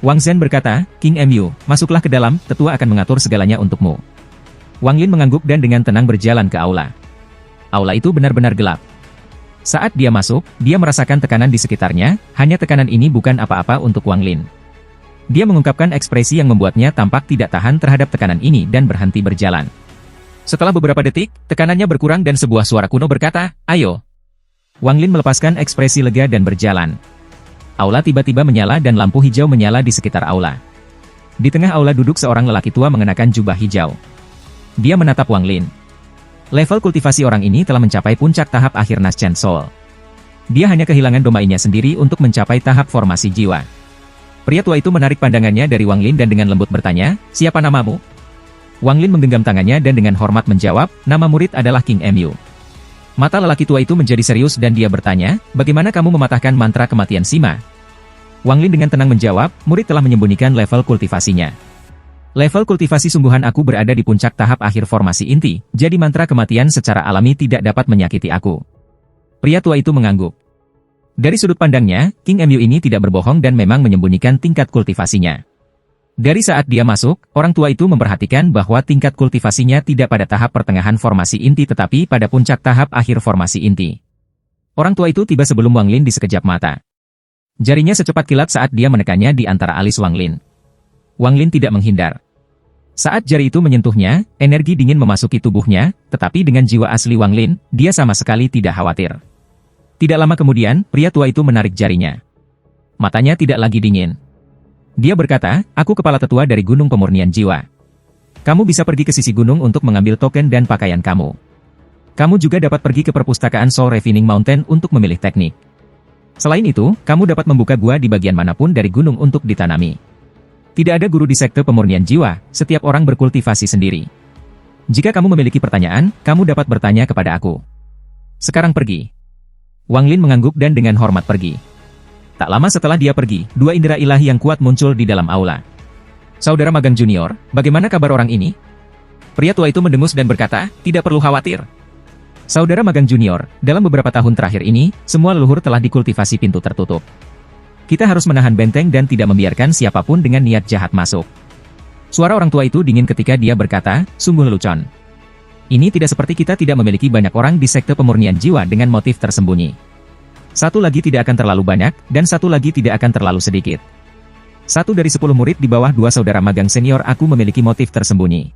Wang Zhen berkata, King Mu, masuklah ke dalam, tetua akan mengatur segalanya untukmu. Wang Lin mengangguk dan dengan tenang berjalan ke aula. Aula itu benar-benar gelap. Saat dia masuk, dia merasakan tekanan di sekitarnya, hanya tekanan ini bukan apa-apa untuk Wang Lin. Dia mengungkapkan ekspresi yang membuatnya tampak tidak tahan terhadap tekanan ini dan berhenti berjalan. Setelah beberapa detik, tekanannya berkurang dan sebuah suara kuno berkata, ayo. Wang Lin melepaskan ekspresi lega dan berjalan. Aula tiba-tiba menyala dan lampu hijau menyala di sekitar aula. Di tengah aula duduk seorang lelaki tua mengenakan jubah hijau. Dia menatap Wang Lin. Level kultivasi orang ini telah mencapai puncak tahap akhir Naschen Soul. Dia hanya kehilangan domainya sendiri untuk mencapai tahap formasi jiwa. Pria tua itu menarik pandangannya dari Wang Lin dan dengan lembut bertanya, siapa namamu? Wang Lin menggenggam tangannya dan dengan hormat menjawab, nama murid adalah King Mu. Mata lelaki tua itu menjadi serius dan dia bertanya, bagaimana kamu mematahkan mantra kematian Sima? Wang Lin dengan tenang menjawab, murid telah menyembunyikan level kultivasinya. Level kultivasi sungguhan aku berada di puncak tahap akhir formasi inti, jadi mantra kematian secara alami tidak dapat menyakiti aku. Pria tua itu mengangguk. Dari sudut pandangnya, King Mu ini tidak berbohong dan memang menyembunyikan tingkat kultivasinya. Dari saat dia masuk, orang tua itu memperhatikan bahwa tingkat kultivasinya tidak pada tahap pertengahan formasi inti tetapi pada puncak tahap akhir formasi inti. Orang tua itu tiba sebelum Wang Lin di sekejap mata. Jarinya secepat kilat saat dia menekannya di antara alis Wang Lin. Wang Lin tidak menghindar. Saat jari itu menyentuhnya, energi dingin memasuki tubuhnya, tetapi dengan jiwa asli Wang Lin, dia sama sekali tidak khawatir. Tidak lama kemudian, pria tua itu menarik jarinya. Matanya tidak lagi dingin. Dia berkata, aku kepala tetua dari Gunung Pemurnian Jiwa. Kamu bisa pergi ke sisi gunung untuk mengambil token dan pakaian kamu. Kamu juga dapat pergi ke perpustakaan Soul Refining Mountain untuk memilih teknik. Selain itu, kamu dapat membuka gua di bagian manapun dari gunung untuk ditanami. Tidak ada guru di sekte pemurnian jiwa, setiap orang berkultivasi sendiri. Jika kamu memiliki pertanyaan, kamu dapat bertanya kepada aku. Sekarang pergi. Wang Lin mengangguk dan dengan hormat pergi. Tak lama setelah dia pergi, 2 indera ilahi yang kuat muncul di dalam aula. Saudara Magang Junior, bagaimana kabar orang ini? Pria tua itu mendengus dan berkata, tidak perlu khawatir. Saudara Magang Junior, dalam beberapa tahun terakhir ini, semua leluhur telah dikultivasi pintu tertutup. Kita harus menahan benteng dan tidak membiarkan siapapun dengan niat jahat masuk. Suara orang tua itu dingin ketika dia berkata, sungguh lelucon. Ini tidak seperti kita tidak memiliki banyak orang di sekte pemurnian jiwa dengan motif tersembunyi. Satu lagi tidak akan terlalu banyak, dan satu lagi tidak akan terlalu sedikit. 1 dari 10 murid di bawah 2 saudara magang senior aku memiliki motif tersembunyi.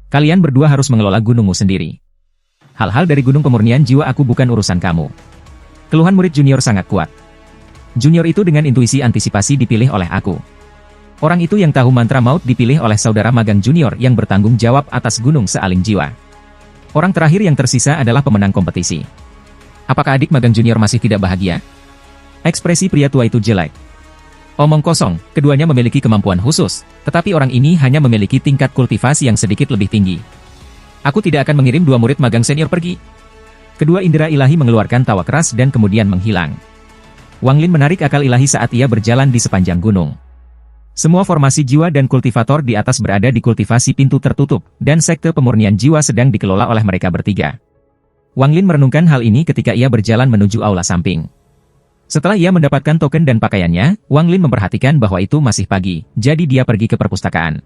Kalian berdua harus mengelola gunungmu sendiri. Hal-hal dari gunung pemurnian jiwa aku bukan urusan kamu. Keluhan murid junior sangat kuat. Junior itu dengan intuisi antisipasi dipilih oleh aku. Orang itu yang tahu mantra maut dipilih oleh saudara magang junior yang bertanggung jawab atas gunung sealing jiwa. Orang terakhir yang tersisa adalah pemenang kompetisi. Apakah adik magang junior masih tidak bahagia? Ekspresi pria tua itu jelek. Omong kosong, keduanya memiliki kemampuan khusus, tetapi orang ini hanya memiliki tingkat kultivasi yang sedikit lebih tinggi. Aku tidak akan mengirim 2 murid magang senior pergi. Kedua indera ilahi mengeluarkan tawa keras dan kemudian menghilang. Wang Lin menarik akal ilahi saat ia berjalan di sepanjang gunung. Semua formasi jiwa dan kultivator di atas berada di kultivasi pintu tertutup, dan sekte pemurnian jiwa sedang dikelola oleh mereka bertiga. Wang Lin merenungkan hal ini ketika ia berjalan menuju aula samping. Setelah ia mendapatkan token dan pakaiannya, Wang Lin memperhatikan bahwa itu masih pagi, jadi dia pergi ke perpustakaan.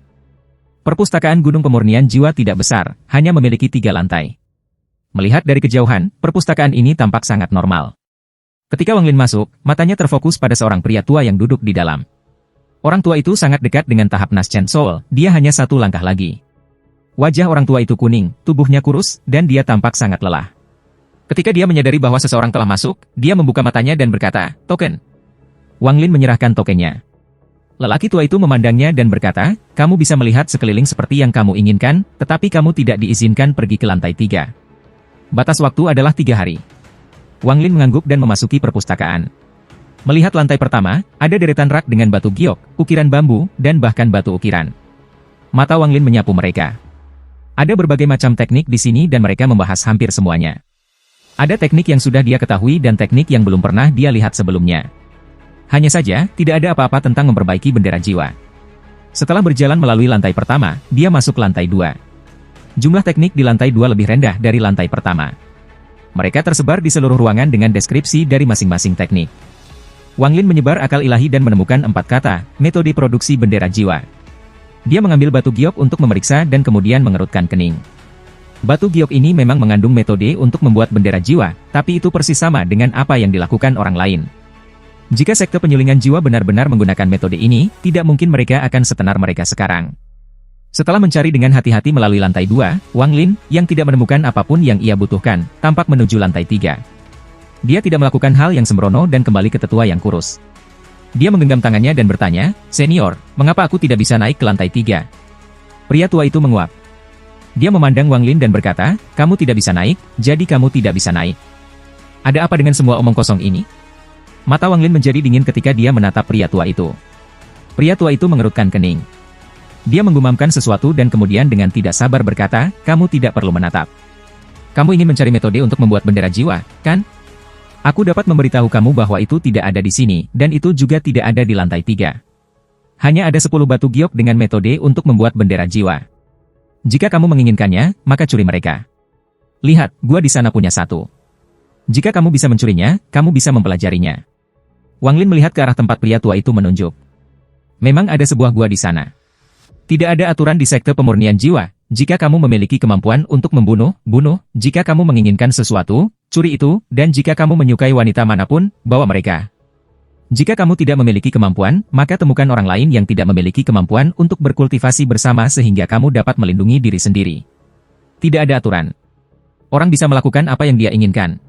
Perpustakaan Gunung Pemurnian Jiwa tidak besar, hanya memiliki 3 lantai. Melihat dari kejauhan, perpustakaan ini tampak sangat normal. Ketika Wang Lin masuk, matanya terfokus pada seorang pria tua yang duduk di dalam. Orang tua itu sangat dekat dengan tahap Naschen Soul, dia hanya 1 langkah lagi. Wajah orang tua itu kuning, tubuhnya kurus, dan dia tampak sangat lelah. Ketika dia menyadari bahwa seseorang telah masuk, dia membuka matanya dan berkata, token. Wang Lin menyerahkan tokennya. Lelaki tua itu memandangnya dan berkata, kamu bisa melihat sekeliling seperti yang kamu inginkan, tetapi kamu tidak diizinkan pergi ke lantai 3. Batas waktu adalah 3 hari. Wang Lin mengangguk dan memasuki perpustakaan. Melihat lantai pertama, ada deretan rak dengan batu giok, ukiran bambu, dan bahkan batu ukiran. Mata Wang Lin menyapu mereka. Ada berbagai macam teknik di sini dan mereka membahas hampir semuanya. Ada teknik yang sudah dia ketahui dan teknik yang belum pernah dia lihat sebelumnya. Hanya saja, tidak ada apa-apa tentang memperbaiki bendera jiwa. Setelah berjalan melalui lantai pertama, dia masuk lantai 2. Jumlah teknik di lantai 2 lebih rendah dari lantai pertama. Mereka tersebar di seluruh ruangan dengan deskripsi dari masing-masing teknik. Wang Lin menyebar akal ilahi dan menemukan 4 kata, metode produksi bendera jiwa. Dia mengambil batu giok untuk memeriksa dan kemudian mengerutkan kening. Batu giok ini memang mengandung metode untuk membuat bendera jiwa, tapi itu persis sama dengan apa yang dilakukan orang lain. Jika sekte penyulingan jiwa benar-benar menggunakan metode ini, tidak mungkin mereka akan setenar mereka sekarang. Setelah mencari dengan hati-hati melalui lantai 2, Wang Lin, yang tidak menemukan apapun yang ia butuhkan, tampak menuju lantai 3. Dia tidak melakukan hal yang sembrono dan kembali ke tetua yang kurus. Dia menggenggam tangannya dan bertanya, "Senior, mengapa aku tidak bisa naik ke lantai 3?" Pria tua itu menguap. Dia memandang Wang Lin dan berkata, "Kamu tidak bisa naik, jadi kamu tidak bisa naik." Ada apa dengan semua omong kosong ini? Mata Wang Lin menjadi dingin ketika dia menatap pria tua itu. Pria tua itu mengerutkan kening. Dia menggumamkan sesuatu dan kemudian dengan tidak sabar berkata, "Kamu tidak perlu menatap. Kamu ingin mencari metode untuk membuat bendera jiwa, kan? Aku dapat memberitahu kamu bahwa itu tidak ada di sini, dan itu juga tidak ada di lantai 3. Hanya ada 10 batu giok dengan metode untuk membuat bendera jiwa. Jika kamu menginginkannya, maka curi mereka. Lihat, gua di sana punya 1. Jika kamu bisa mencurinya, kamu bisa mempelajarinya." Wang Lin melihat ke arah tempat pria tua itu menunjuk. Memang ada sebuah gua di sana. Tidak ada aturan di sekte pemurnian jiwa. Jika kamu memiliki kemampuan untuk membunuh, bunuh. Jika kamu menginginkan sesuatu, curi itu, dan jika kamu menyukai wanita manapun, bawa mereka. Jika kamu tidak memiliki kemampuan, maka temukan orang lain yang tidak memiliki kemampuan untuk berkultivasi bersama sehingga kamu dapat melindungi diri sendiri. Tidak ada aturan. Orang bisa melakukan apa yang dia inginkan.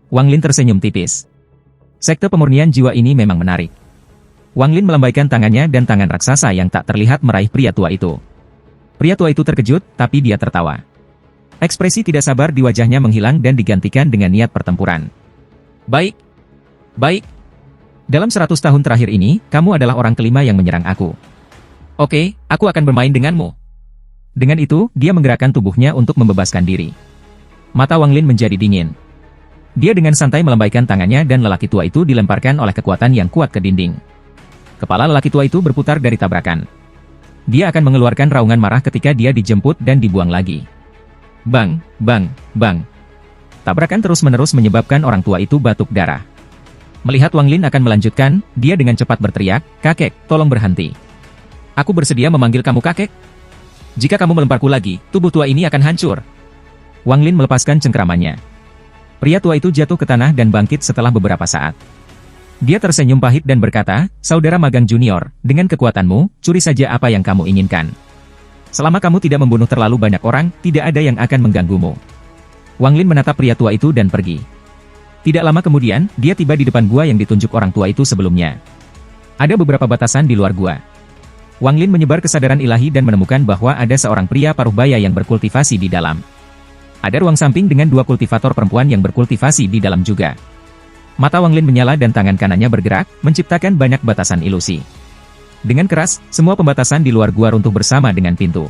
Wang Lin tersenyum tipis. Sekte pemurnian jiwa ini memang menarik. Wang Lin melambaikan tangannya dan tangan raksasa yang tak terlihat meraih pria tua itu. Pria tua itu terkejut, tapi dia tertawa. Ekspresi tidak sabar di wajahnya menghilang dan digantikan dengan niat pertempuran. Baik. Baik. Dalam 100 tahun terakhir ini, kamu adalah orang kelima yang menyerang aku. Oke, aku akan bermain denganmu. Dengan itu, dia menggerakkan tubuhnya untuk membebaskan diri. Mata Wang Lin menjadi dingin. Dia dengan santai melambaikan tangannya dan lelaki tua itu dilemparkan oleh kekuatan yang kuat ke dinding. Kepala lelaki tua itu berputar dari tabrakan. Dia akan mengeluarkan raungan marah ketika dia dijemput dan dibuang lagi. Bang, bang, bang. Tabrakan terus-menerus menyebabkan orang tua itu batuk darah. Melihat Wang Lin akan melanjutkan, dia dengan cepat berteriak, "Kakek, tolong berhenti. Aku bersedia memanggil kamu kakek. Jika kamu melemparku lagi, tubuh tua ini akan hancur." Wang Lin melepaskan cengkeramannya. Pria tua itu jatuh ke tanah dan bangkit setelah beberapa saat. Dia tersenyum pahit dan berkata, "Saudara magang junior, dengan kekuatanmu, curi saja apa yang kamu inginkan. Selama kamu tidak membunuh terlalu banyak orang, tidak ada yang akan mengganggumu." Wang Lin menatap pria tua itu dan pergi. Tidak lama kemudian, dia tiba di depan gua yang ditunjuk orang tua itu sebelumnya. Ada beberapa batasan di luar gua. Wang Lin menyebar kesadaran ilahi dan menemukan bahwa ada seorang pria paruh baya yang berkultivasi di dalam. Ada ruang samping dengan 2 kultivator perempuan yang berkultivasi di dalam juga. Mata Wang Lin menyala dan tangan kanannya bergerak, menciptakan banyak batasan ilusi. Dengan keras, semua pembatasan di luar gua runtuh bersama dengan pintu.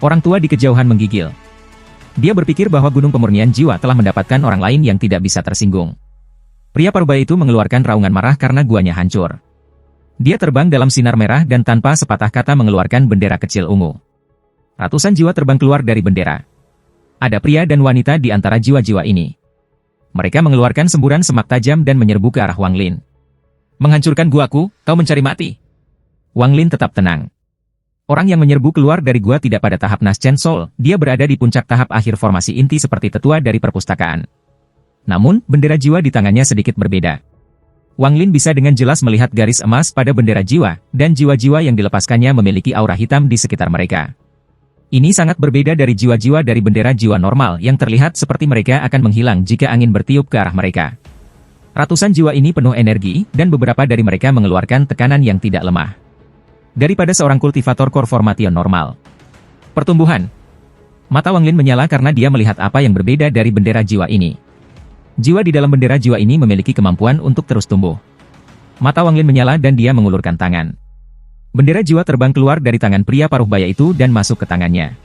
Orang tua di kejauhan menggigil. Dia berpikir bahwa gunung pemurnian jiwa telah mendapatkan orang lain yang tidak bisa tersinggung. Pria parubaya itu mengeluarkan raungan marah karena guanya hancur. Dia terbang dalam sinar merah dan tanpa sepatah kata mengeluarkan bendera kecil ungu. Ratusan jiwa terbang keluar dari bendera. Ada pria dan wanita di antara jiwa-jiwa ini. Mereka mengeluarkan semburan semak tajam dan menyerbu ke arah Wang Lin. "Menghancurkan guaku, kau mencari mati." Wang Lin tetap tenang. Orang yang menyerbu keluar dari gua tidak pada tahap Naschen Soul, dia berada di puncak tahap akhir formasi inti seperti tetua dari perpustakaan. Namun, bendera jiwa di tangannya sedikit berbeda. Wang Lin bisa dengan jelas melihat garis emas pada bendera jiwa, dan jiwa-jiwa yang dilepaskannya memiliki aura hitam di sekitar mereka. Ini sangat berbeda dari jiwa-jiwa dari bendera jiwa normal yang terlihat seperti mereka akan menghilang jika angin bertiup ke arah mereka. Ratusan jiwa ini penuh energi, dan beberapa dari mereka mengeluarkan tekanan yang tidak lemah. Daripada seorang kultivator core formation normal. Pertumbuhan. Mata Wang Lin menyala karena dia melihat apa yang berbeda dari bendera jiwa ini. Jiwa di dalam bendera jiwa ini memiliki kemampuan untuk terus tumbuh. Mata Wang Lin menyala dan dia mengulurkan tangan. Bendera jiwa terbang keluar dari tangan pria paruh baya itu dan masuk ke tangannya.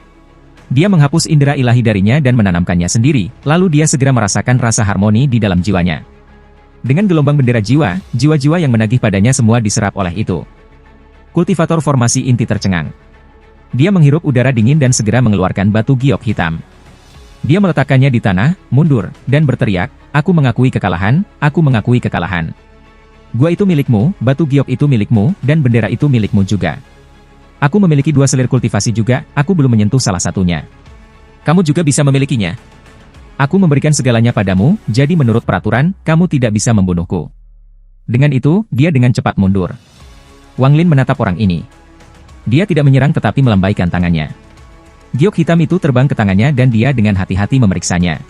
Dia menghapus indera ilahi darinya dan menanamkannya sendiri, lalu dia segera merasakan rasa harmoni di dalam jiwanya. Dengan gelombang bendera jiwa, jiwa-jiwa yang menagih padanya semua diserap oleh itu. Kultivator formasi inti tercengang. Dia menghirup udara dingin dan segera mengeluarkan batu giok hitam. Dia meletakkannya di tanah, mundur, dan berteriak, "Aku mengakui kekalahan, aku mengakui kekalahan. Gua itu milikmu, batu giok itu milikmu, dan bendera itu milikmu juga. Aku memiliki 2 selir kultivasi juga, aku belum menyentuh salah satunya. Kamu juga bisa memilikinya. Aku memberikan segalanya padamu, jadi menurut peraturan, kamu tidak bisa membunuhku." Dengan itu, dia dengan cepat mundur. Wang Lin menatap orang ini. Dia tidak menyerang tetapi melambaikan tangannya. Giok hitam itu terbang ke tangannya dan dia dengan hati-hati memeriksanya.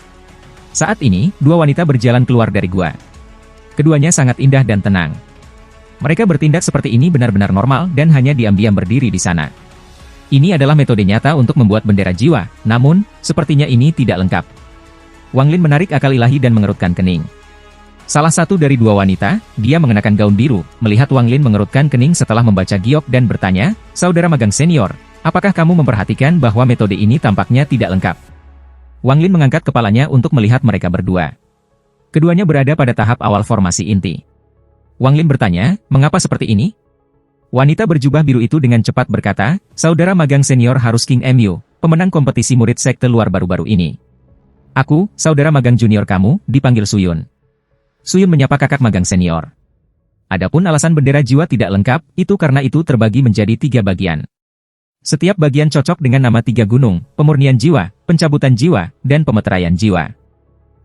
Saat ini, 2 wanita berjalan keluar dari gua. Keduanya sangat indah dan tenang. Mereka bertindak seperti ini benar-benar normal dan hanya diam-diam berdiri di sana. Ini adalah metode nyata untuk membuat bendera jiwa, namun, sepertinya ini tidak lengkap. Wang Lin menarik akal ilahi dan mengerutkan kening. Salah satu dari 2 wanita, dia mengenakan gaun biru, melihat Wang Lin mengerutkan kening setelah membaca giok dan bertanya, "Saudara magang senior, apakah kamu memperhatikan bahwa metode ini tampaknya tidak lengkap?" Wang Lin mengangkat kepalanya untuk melihat mereka berdua. Keduanya berada pada tahap awal formasi inti. Wang Lin bertanya, "Mengapa seperti ini?" Wanita berjubah biru itu dengan cepat berkata, "Saudara magang senior harus King MU, pemenang kompetisi murid sekte luar baru-baru ini. Aku, saudara magang junior kamu, dipanggil Suyun." Suyun menyapa kakak magang senior. Adapun alasan bendera jiwa tidak lengkap, itu karena itu terbagi menjadi 3 bagian. Setiap bagian cocok dengan nama 3 gunung, pemurnian jiwa, pencabutan jiwa, dan pemeteraian jiwa.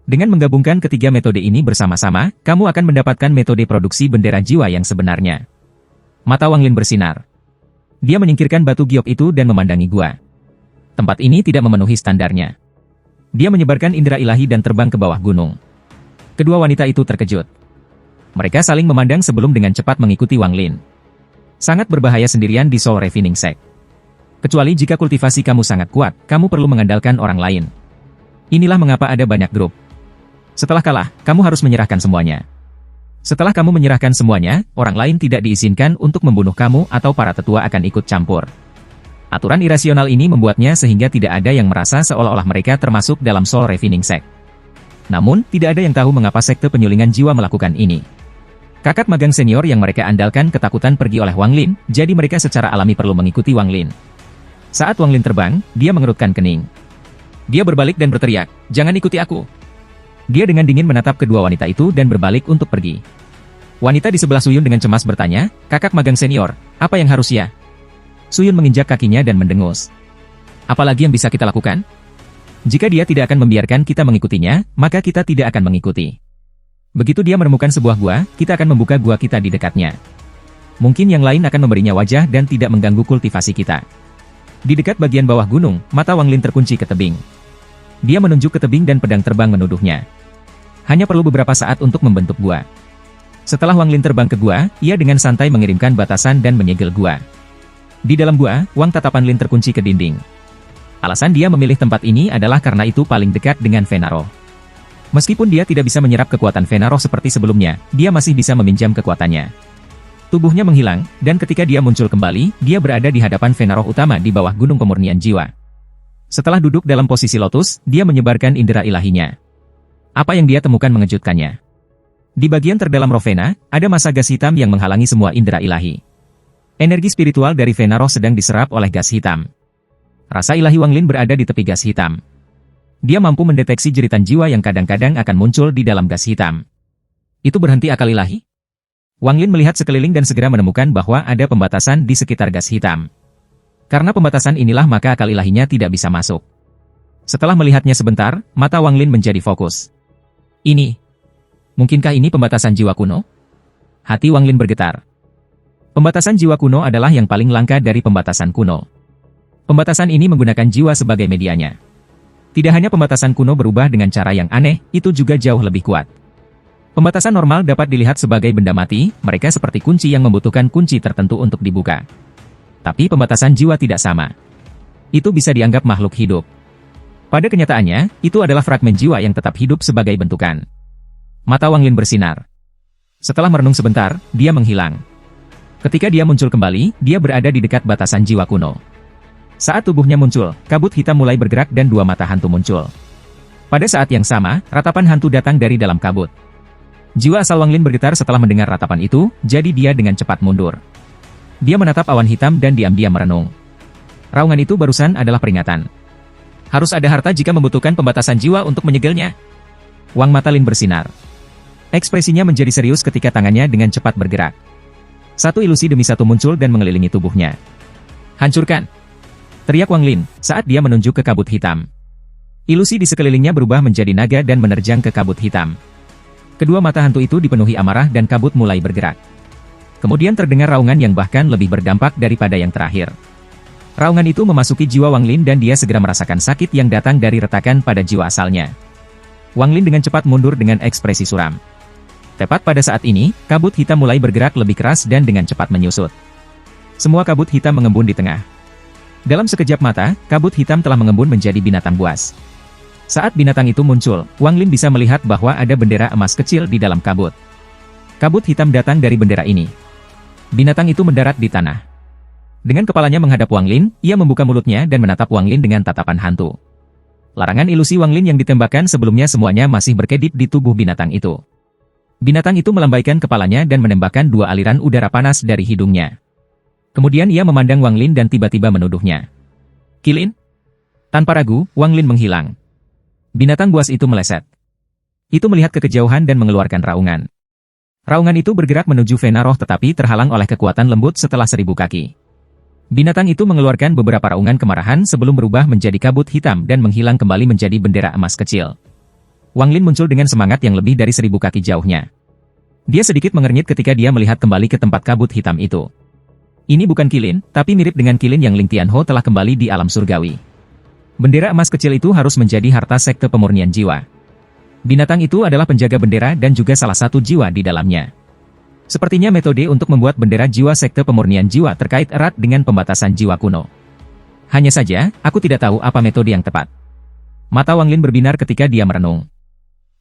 Dengan menggabungkan ketiga metode ini bersama-sama, kamu akan mendapatkan metode produksi bendera jiwa yang sebenarnya. Mata Wang Lin bersinar. Dia menyingkirkan batu giok itu dan memandangi gua. Tempat ini tidak memenuhi standarnya. Dia menyebarkan indera ilahi dan terbang ke bawah gunung. Kedua wanita itu terkejut. Mereka saling memandang sebelum dengan cepat mengikuti Wang Lin. Sangat berbahaya sendirian di Soul Refining Sect. Kecuali jika kultivasi kamu sangat kuat, kamu perlu mengandalkan orang lain. Inilah mengapa ada banyak grup. Setelah kalah, kamu harus menyerahkan semuanya. Setelah kamu menyerahkan semuanya, orang lain tidak diizinkan untuk membunuh kamu atau para tetua akan ikut campur. Aturan irasional ini membuatnya sehingga tidak ada yang merasa seolah-olah mereka termasuk dalam Soul Refining Sect. Namun, tidak ada yang tahu mengapa sekte penyulingan jiwa melakukan ini. Kakak magang senior yang mereka andalkan ketakutan pergi oleh Wang Lin, jadi mereka secara alami perlu mengikuti Wang Lin. Saat Wang Lin terbang, dia mengerutkan kening. Dia berbalik dan berteriak, "Jangan ikuti aku." Dia dengan dingin menatap kedua wanita itu dan berbalik untuk pergi. Wanita di sebelah Suyun dengan cemas bertanya, "Kakak magang senior, apa yang harus ya?" Suyun menginjak kakinya dan mendengus. "Apalagi yang bisa kita lakukan? Jika dia tidak akan membiarkan kita mengikutinya, maka kita tidak akan mengikuti. Begitu dia menemukan sebuah gua, kita akan membuka gua kita di dekatnya. Mungkin yang lain akan memberinya wajah dan tidak mengganggu kultivasi kita." Di dekat bagian bawah gunung, mata Wang Lin terkunci ke tebing. Dia menunjuk ke tebing dan pedang terbang menuduhnya. Hanya perlu beberapa saat untuk membentuk gua. Setelah Wang Lin terbang ke gua, ia dengan santai mengirimkan batasan dan menyegel gua. Di dalam gua, Wang tatapan Lin terkunci ke dinding. Alasan dia memilih tempat ini adalah karena itu paling dekat dengan Venaro. Meskipun dia tidak bisa menyerap kekuatan Venaro seperti sebelumnya, dia masih bisa meminjam kekuatannya. Tubuhnya menghilang, dan ketika dia muncul kembali, dia berada di hadapan Venaro utama di bawah gunung pemurnian jiwa. Setelah duduk dalam posisi lotus, dia menyebarkan indera ilahinya. Apa yang dia temukan mengejutkannya. Di bagian terdalam Rovena, ada masa gas hitam yang menghalangi semua indera ilahi. Energi spiritual dari Venaro sedang diserap oleh gas hitam. Rasa ilahi Wang Lin berada di tepi gas hitam. Dia mampu mendeteksi jeritan jiwa yang kadang-kadang akan muncul di dalam gas hitam. Itu berhenti akal ilahi? Wang Lin melihat sekeliling dan segera menemukan bahwa ada pembatasan di sekitar gas hitam. Karena pembatasan inilah maka akal ilahinya tidak bisa masuk. Setelah melihatnya sebentar, mata Wang Lin menjadi fokus. Ini. Mungkinkah ini pembatasan jiwa kuno? Hati Wang Lin bergetar. Pembatasan jiwa kuno adalah yang paling langka dari pembatasan kuno. Pembatasan ini menggunakan jiwa sebagai medianya. Tidak hanya pembatasan kuno berubah dengan cara yang aneh, itu juga jauh lebih kuat. Pembatasan normal dapat dilihat sebagai benda mati, mereka seperti kunci yang membutuhkan kunci tertentu untuk dibuka. Tapi pembatasan jiwa tidak sama. Itu bisa dianggap makhluk hidup. Pada kenyataannya, itu adalah fragmen jiwa yang tetap hidup sebagai bentukan. Mata Wang Lin bersinar. Setelah merenung sebentar, dia menghilang. Ketika dia muncul kembali, dia berada di dekat batasan jiwa kuno. Saat tubuhnya muncul, kabut hitam mulai bergerak dan dua mata hantu muncul. Pada saat yang sama, ratapan hantu datang dari dalam kabut. Jiwa asal Wang Lin bergetar setelah mendengar ratapan itu, jadi dia dengan cepat mundur. Dia menatap awan hitam dan diam-diam merenung. Raungan itu barusan adalah peringatan. Harus ada harta jika membutuhkan pembatasan jiwa untuk menyegelnya. Wang mata Lin bersinar. Ekspresinya menjadi serius ketika tangannya dengan cepat bergerak. Satu ilusi demi satu muncul dan mengelilingi tubuhnya. Hancurkan! Teriak Wang Lin, saat dia menunjuk ke kabut hitam. Ilusi di sekelilingnya berubah menjadi naga dan menerjang ke kabut hitam. Kedua mata hantu itu dipenuhi amarah dan kabut mulai bergerak. Kemudian terdengar raungan yang bahkan lebih berdampak daripada yang terakhir. Raungan itu memasuki jiwa Wang Lin dan dia segera merasakan sakit yang datang dari retakan pada jiwa asalnya. Wang Lin dengan cepat mundur dengan ekspresi suram. Tepat pada saat ini, kabut hitam mulai bergerak lebih keras dan dengan cepat menyusut. Semua kabut hitam mengembun di tengah. Dalam sekejap mata, kabut hitam telah mengembun menjadi binatang buas. Saat binatang itu muncul, Wang Lin bisa melihat bahwa ada bendera emas kecil di dalam kabut. Kabut hitam datang dari bendera ini. Binatang itu mendarat di tanah. Dengan kepalanya menghadap Wang Lin, ia membuka mulutnya dan menatap Wang Lin dengan tatapan hantu. Larangan ilusi Wang Lin yang ditembakkan sebelumnya semuanya masih berkedip di tubuh binatang itu. Binatang itu melambaikan kepalanya dan menembakkan dua aliran udara panas dari hidungnya. Kemudian ia memandang Wang Lin dan tiba-tiba menuduhnya. Kilin? Tanpa ragu, Wang Lin menghilang. Binatang buas itu meleset. Itu melihat ke kejauhan dan mengeluarkan raungan. Raungan itu bergerak menuju vena roh tetapi terhalang oleh kekuatan lembut setelah 1000 kaki. Binatang itu mengeluarkan beberapa raungan kemarahan sebelum berubah menjadi kabut hitam dan menghilang kembali menjadi bendera emas kecil. Wang Lin muncul dengan semangat yang lebih dari 1000 kaki jauhnya. Dia sedikit mengernyit ketika dia melihat kembali ke tempat kabut hitam itu. Ini bukan Kilin, tapi mirip dengan Kilin yang Ling Tianho telah kembali di alam surgawi. Bendera emas kecil itu harus menjadi harta sekte pemurnian jiwa. Binatang itu adalah penjaga bendera dan juga salah satu jiwa di dalamnya. Sepertinya metode untuk membuat bendera jiwa sekte pemurnian jiwa terkait erat dengan pembatasan jiwa kuno. Hanya saja, aku tidak tahu apa metode yang tepat. Mata Wang Lin berbinar ketika dia merenung.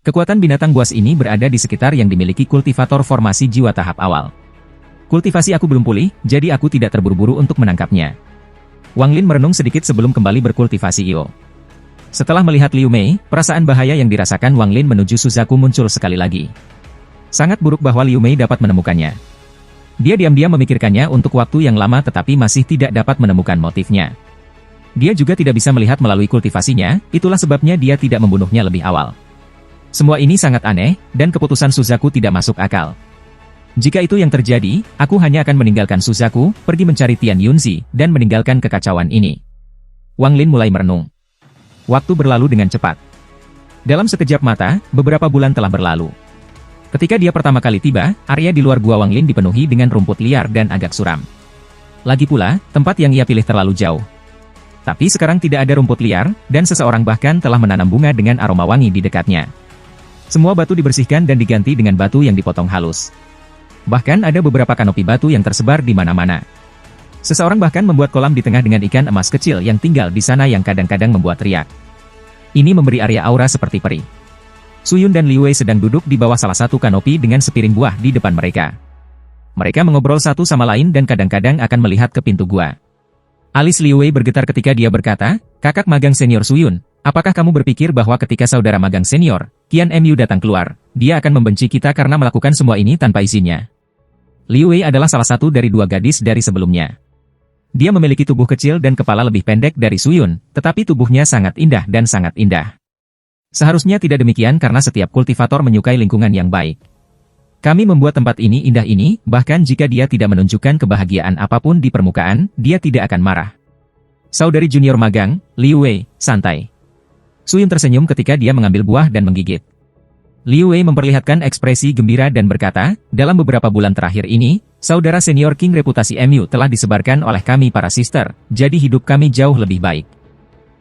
Kekuatan binatang buas ini berada di sekitar yang dimiliki kultivator formasi jiwa tahap awal. Kultivasi aku belum pulih, jadi aku tidak terburu-buru untuk menangkapnya. Wang Lin merenung sedikit sebelum kembali berkultivasi Io. Setelah melihat Liu Mei, perasaan bahaya yang dirasakan Wang Lin menuju Suzaku muncul sekali lagi. Sangat buruk bahwa Liu Mei dapat menemukannya. Dia diam-diam memikirkannya untuk waktu yang lama tetapi masih tidak dapat menemukan motifnya. Dia juga tidak bisa melihat melalui kultivasinya, itulah sebabnya dia tidak membunuhnya lebih awal. Semua ini sangat aneh, dan keputusan Suzaku tidak masuk akal. Jika itu yang terjadi, aku hanya akan meninggalkan Suzaku, pergi mencari Tian Yunzi, dan meninggalkan kekacauan ini. Wang Lin mulai merenung. Waktu berlalu dengan cepat. Dalam sekejap mata, beberapa bulan telah berlalu. Ketika dia pertama kali tiba, area di luar gua Wang Lin dipenuhi dengan rumput liar dan agak suram. Lagi pula, tempat yang ia pilih terlalu jauh. Tapi sekarang tidak ada rumput liar, dan seseorang bahkan telah menanam bunga dengan aroma wangi di dekatnya. Semua batu dibersihkan dan diganti dengan batu yang dipotong halus. Bahkan ada beberapa kanopi batu yang tersebar di mana-mana. Seseorang bahkan membuat kolam di tengah dengan ikan emas kecil yang tinggal di sana yang kadang-kadang membuat riak. Ini memberi area aura seperti peri. Suyun dan Liu Wei sedang duduk di bawah salah satu kanopi dengan sepiring buah di depan mereka. Mereka mengobrol satu sama lain dan kadang-kadang akan melihat ke pintu gua. Alis Liu Wei bergetar ketika dia berkata, "Kakak magang senior Suyun, apakah kamu berpikir bahwa ketika saudara magang senior, Qian Mu datang keluar, dia akan membenci kita karena melakukan semua ini tanpa izinnya?" Liu Wei adalah salah satu dari dua gadis dari sebelumnya. Dia memiliki tubuh kecil dan kepala lebih pendek dari Suyun, tetapi tubuhnya sangat indah dan sangat indah. Seharusnya tidak demikian karena setiap kultivator menyukai lingkungan yang baik. Kami membuat tempat ini indah ini, bahkan jika dia tidak menunjukkan kebahagiaan apapun di permukaan, dia tidak akan marah. Saudari junior magang, Liu Wei, santai. Suyun tersenyum ketika dia mengambil buah dan menggigit. Liu Wei memperlihatkan ekspresi gembira dan berkata, dalam beberapa bulan terakhir ini, saudara senior King reputasi MU telah disebarkan oleh kami para sister, jadi hidup kami jauh lebih baik.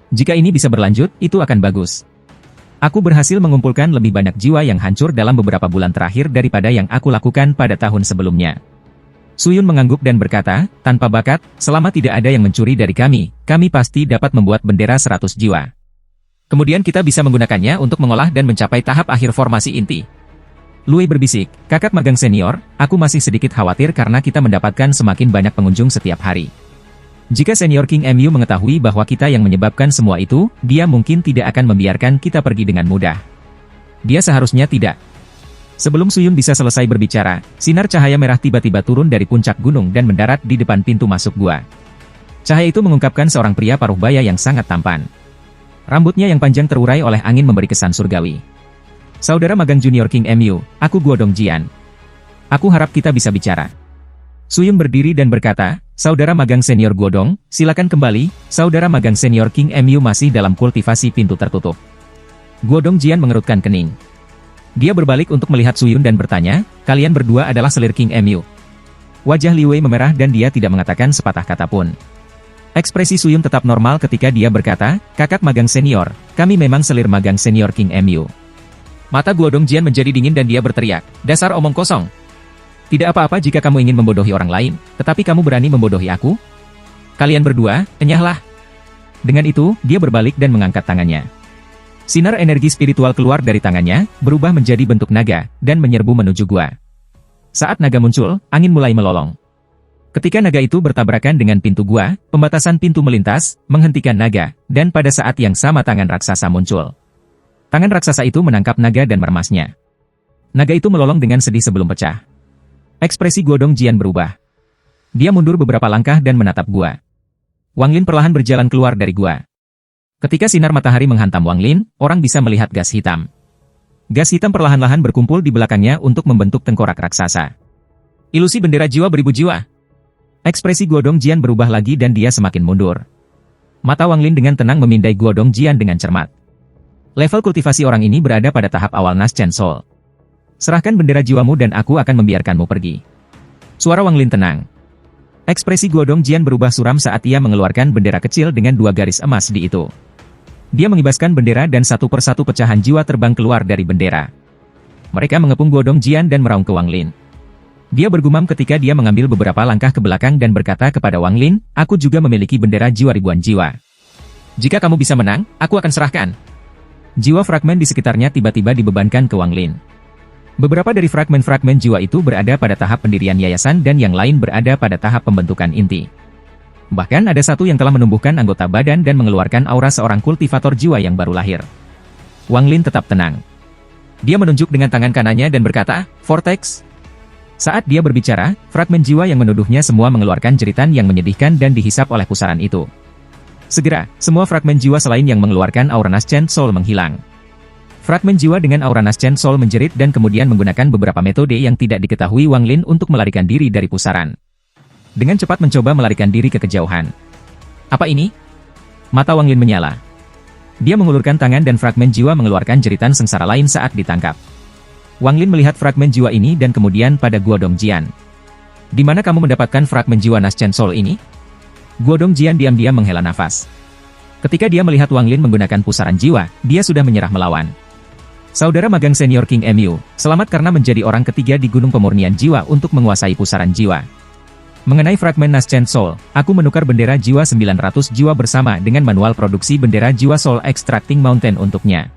Jika ini bisa berlanjut, itu akan bagus. Aku berhasil mengumpulkan lebih banyak jiwa yang hancur dalam beberapa bulan terakhir daripada yang aku lakukan pada tahun sebelumnya. Suyun mengangguk dan berkata, tanpa bakat, selama tidak ada yang mencuri dari kami pasti dapat membuat bendera 100 jiwa. Kemudian kita bisa menggunakannya untuk mengolah dan mencapai tahap akhir formasi inti. Lui berbisik, kakak magang senior, aku masih sedikit khawatir karena kita mendapatkan semakin banyak pengunjung setiap hari. Jika senior King MU mengetahui bahwa kita yang menyebabkan semua itu, dia mungkin tidak akan membiarkan kita pergi dengan mudah. Dia seharusnya tidak. Sebelum Suyun bisa selesai berbicara, sinar cahaya merah tiba-tiba turun dari puncak gunung dan mendarat di depan pintu masuk gua. Cahaya itu mengungkapkan seorang pria paruh baya yang sangat tampan. Rambutnya yang panjang terurai oleh angin memberi kesan surgawi. Saudara magang junior King MU, aku Guodong Jian. Aku harap kita bisa bicara. Suyun berdiri dan berkata, saudara magang senior Guodong, silakan kembali, saudara magang senior King MU masih dalam kultivasi pintu tertutup. Guodong Jian mengerutkan kening. Dia berbalik untuk melihat Suyun dan bertanya, kalian berdua adalah selir King MU. Wajah Li Wei memerah dan dia tidak mengatakan sepatah kata pun. Ekspresi Suyun tetap normal ketika dia berkata, kakak magang senior, kami memang selir magang senior King MU. Mata Guodong Jian menjadi dingin dan dia berteriak, dasar omong kosong. Tidak apa-apa jika kamu ingin membodohi orang lain, tetapi kamu berani membodohi aku? Kalian berdua, enyahlah. Dengan itu, dia berbalik dan mengangkat tangannya. Sinar energi spiritual keluar dari tangannya, berubah menjadi bentuk naga, dan menyerbu menuju gua. Saat naga muncul, angin mulai melolong. Ketika naga itu bertabrakan dengan pintu gua, pembatasan pintu melintas, menghentikan naga, dan pada saat yang sama tangan raksasa muncul. Tangan raksasa itu menangkap naga dan meremasnya. Naga itu melolong dengan sedih sebelum pecah. Ekspresi Guodong Jian berubah. Dia mundur beberapa langkah dan menatap gua. Wang Lin perlahan berjalan keluar dari gua. Ketika sinar matahari menghantam Wang Lin, orang bisa melihat gas hitam. Gas hitam perlahan-lahan berkumpul di belakangnya untuk membentuk tengkorak raksasa. Ilusi bendera jiwa beribu jiwa. Ekspresi Guodong Jian berubah lagi dan dia semakin mundur. Mata Wang Lin dengan tenang memindai Guodong Jian dengan cermat. Level kultivasi orang ini berada pada tahap awal Naschen Soul. Serahkan bendera jiwamu dan aku akan membiarkanmu pergi. Suara Wang Lin tenang. Ekspresi Guodong Jian berubah suram saat ia mengeluarkan bendera kecil dengan 2 garis emas di itu. Dia mengibaskan bendera dan satu persatu pecahan jiwa terbang keluar dari bendera. Mereka mengepung Guodong Jian dan meraung ke Wang Lin. Dia bergumam ketika dia mengambil beberapa langkah ke belakang dan berkata kepada Wang Lin, aku juga memiliki bendera jiwa ribuan jiwa. Jika kamu bisa menang, aku akan serahkan. Jiwa fragmen di sekitarnya tiba-tiba dibebankan ke Wang Lin. Beberapa dari fragmen-fragmen jiwa itu berada pada tahap pendirian yayasan dan yang lain berada pada tahap pembentukan inti. Bahkan ada satu yang telah menumbuhkan anggota badan dan mengeluarkan aura seorang kultivator jiwa yang baru lahir. Wang Lin tetap tenang. Dia menunjuk dengan tangan kanannya dan berkata, Vortex. Saat dia berbicara, fragmen jiwa yang menuduhnya semua mengeluarkan jeritan yang menyedihkan dan dihisap oleh pusaran itu. Segera, semua fragmen jiwa selain yang mengeluarkan aura Naschen Soul menghilang. Fragmen jiwa dengan aura Naschen Soul menjerit dan kemudian menggunakan beberapa metode yang tidak diketahui Wang Lin untuk melarikan diri dari pusaran. Dengan cepat mencoba melarikan diri ke kejauhan. Apa ini? Mata Wang Lin menyala. Dia mengulurkan tangan dan fragmen jiwa mengeluarkan jeritan sengsara lain saat ditangkap. Wang Lin melihat fragmen jiwa ini dan kemudian pada Guodong Jian. Di mana kamu mendapatkan fragmen jiwa Naschen Soul ini? Guodong Jian diam-diam menghela nafas. Ketika dia melihat Wang Lin menggunakan pusaran jiwa, dia sudah menyerah melawan. Saudara magang senior King MU, selamat karena menjadi orang ketiga di Gunung Pemurnian Jiwa untuk menguasai pusaran jiwa. Mengenai fragmen Naschen Soul, aku menukar bendera jiwa 900 jiwa bersama dengan manual produksi bendera jiwa Soul Extracting Mountain untuknya.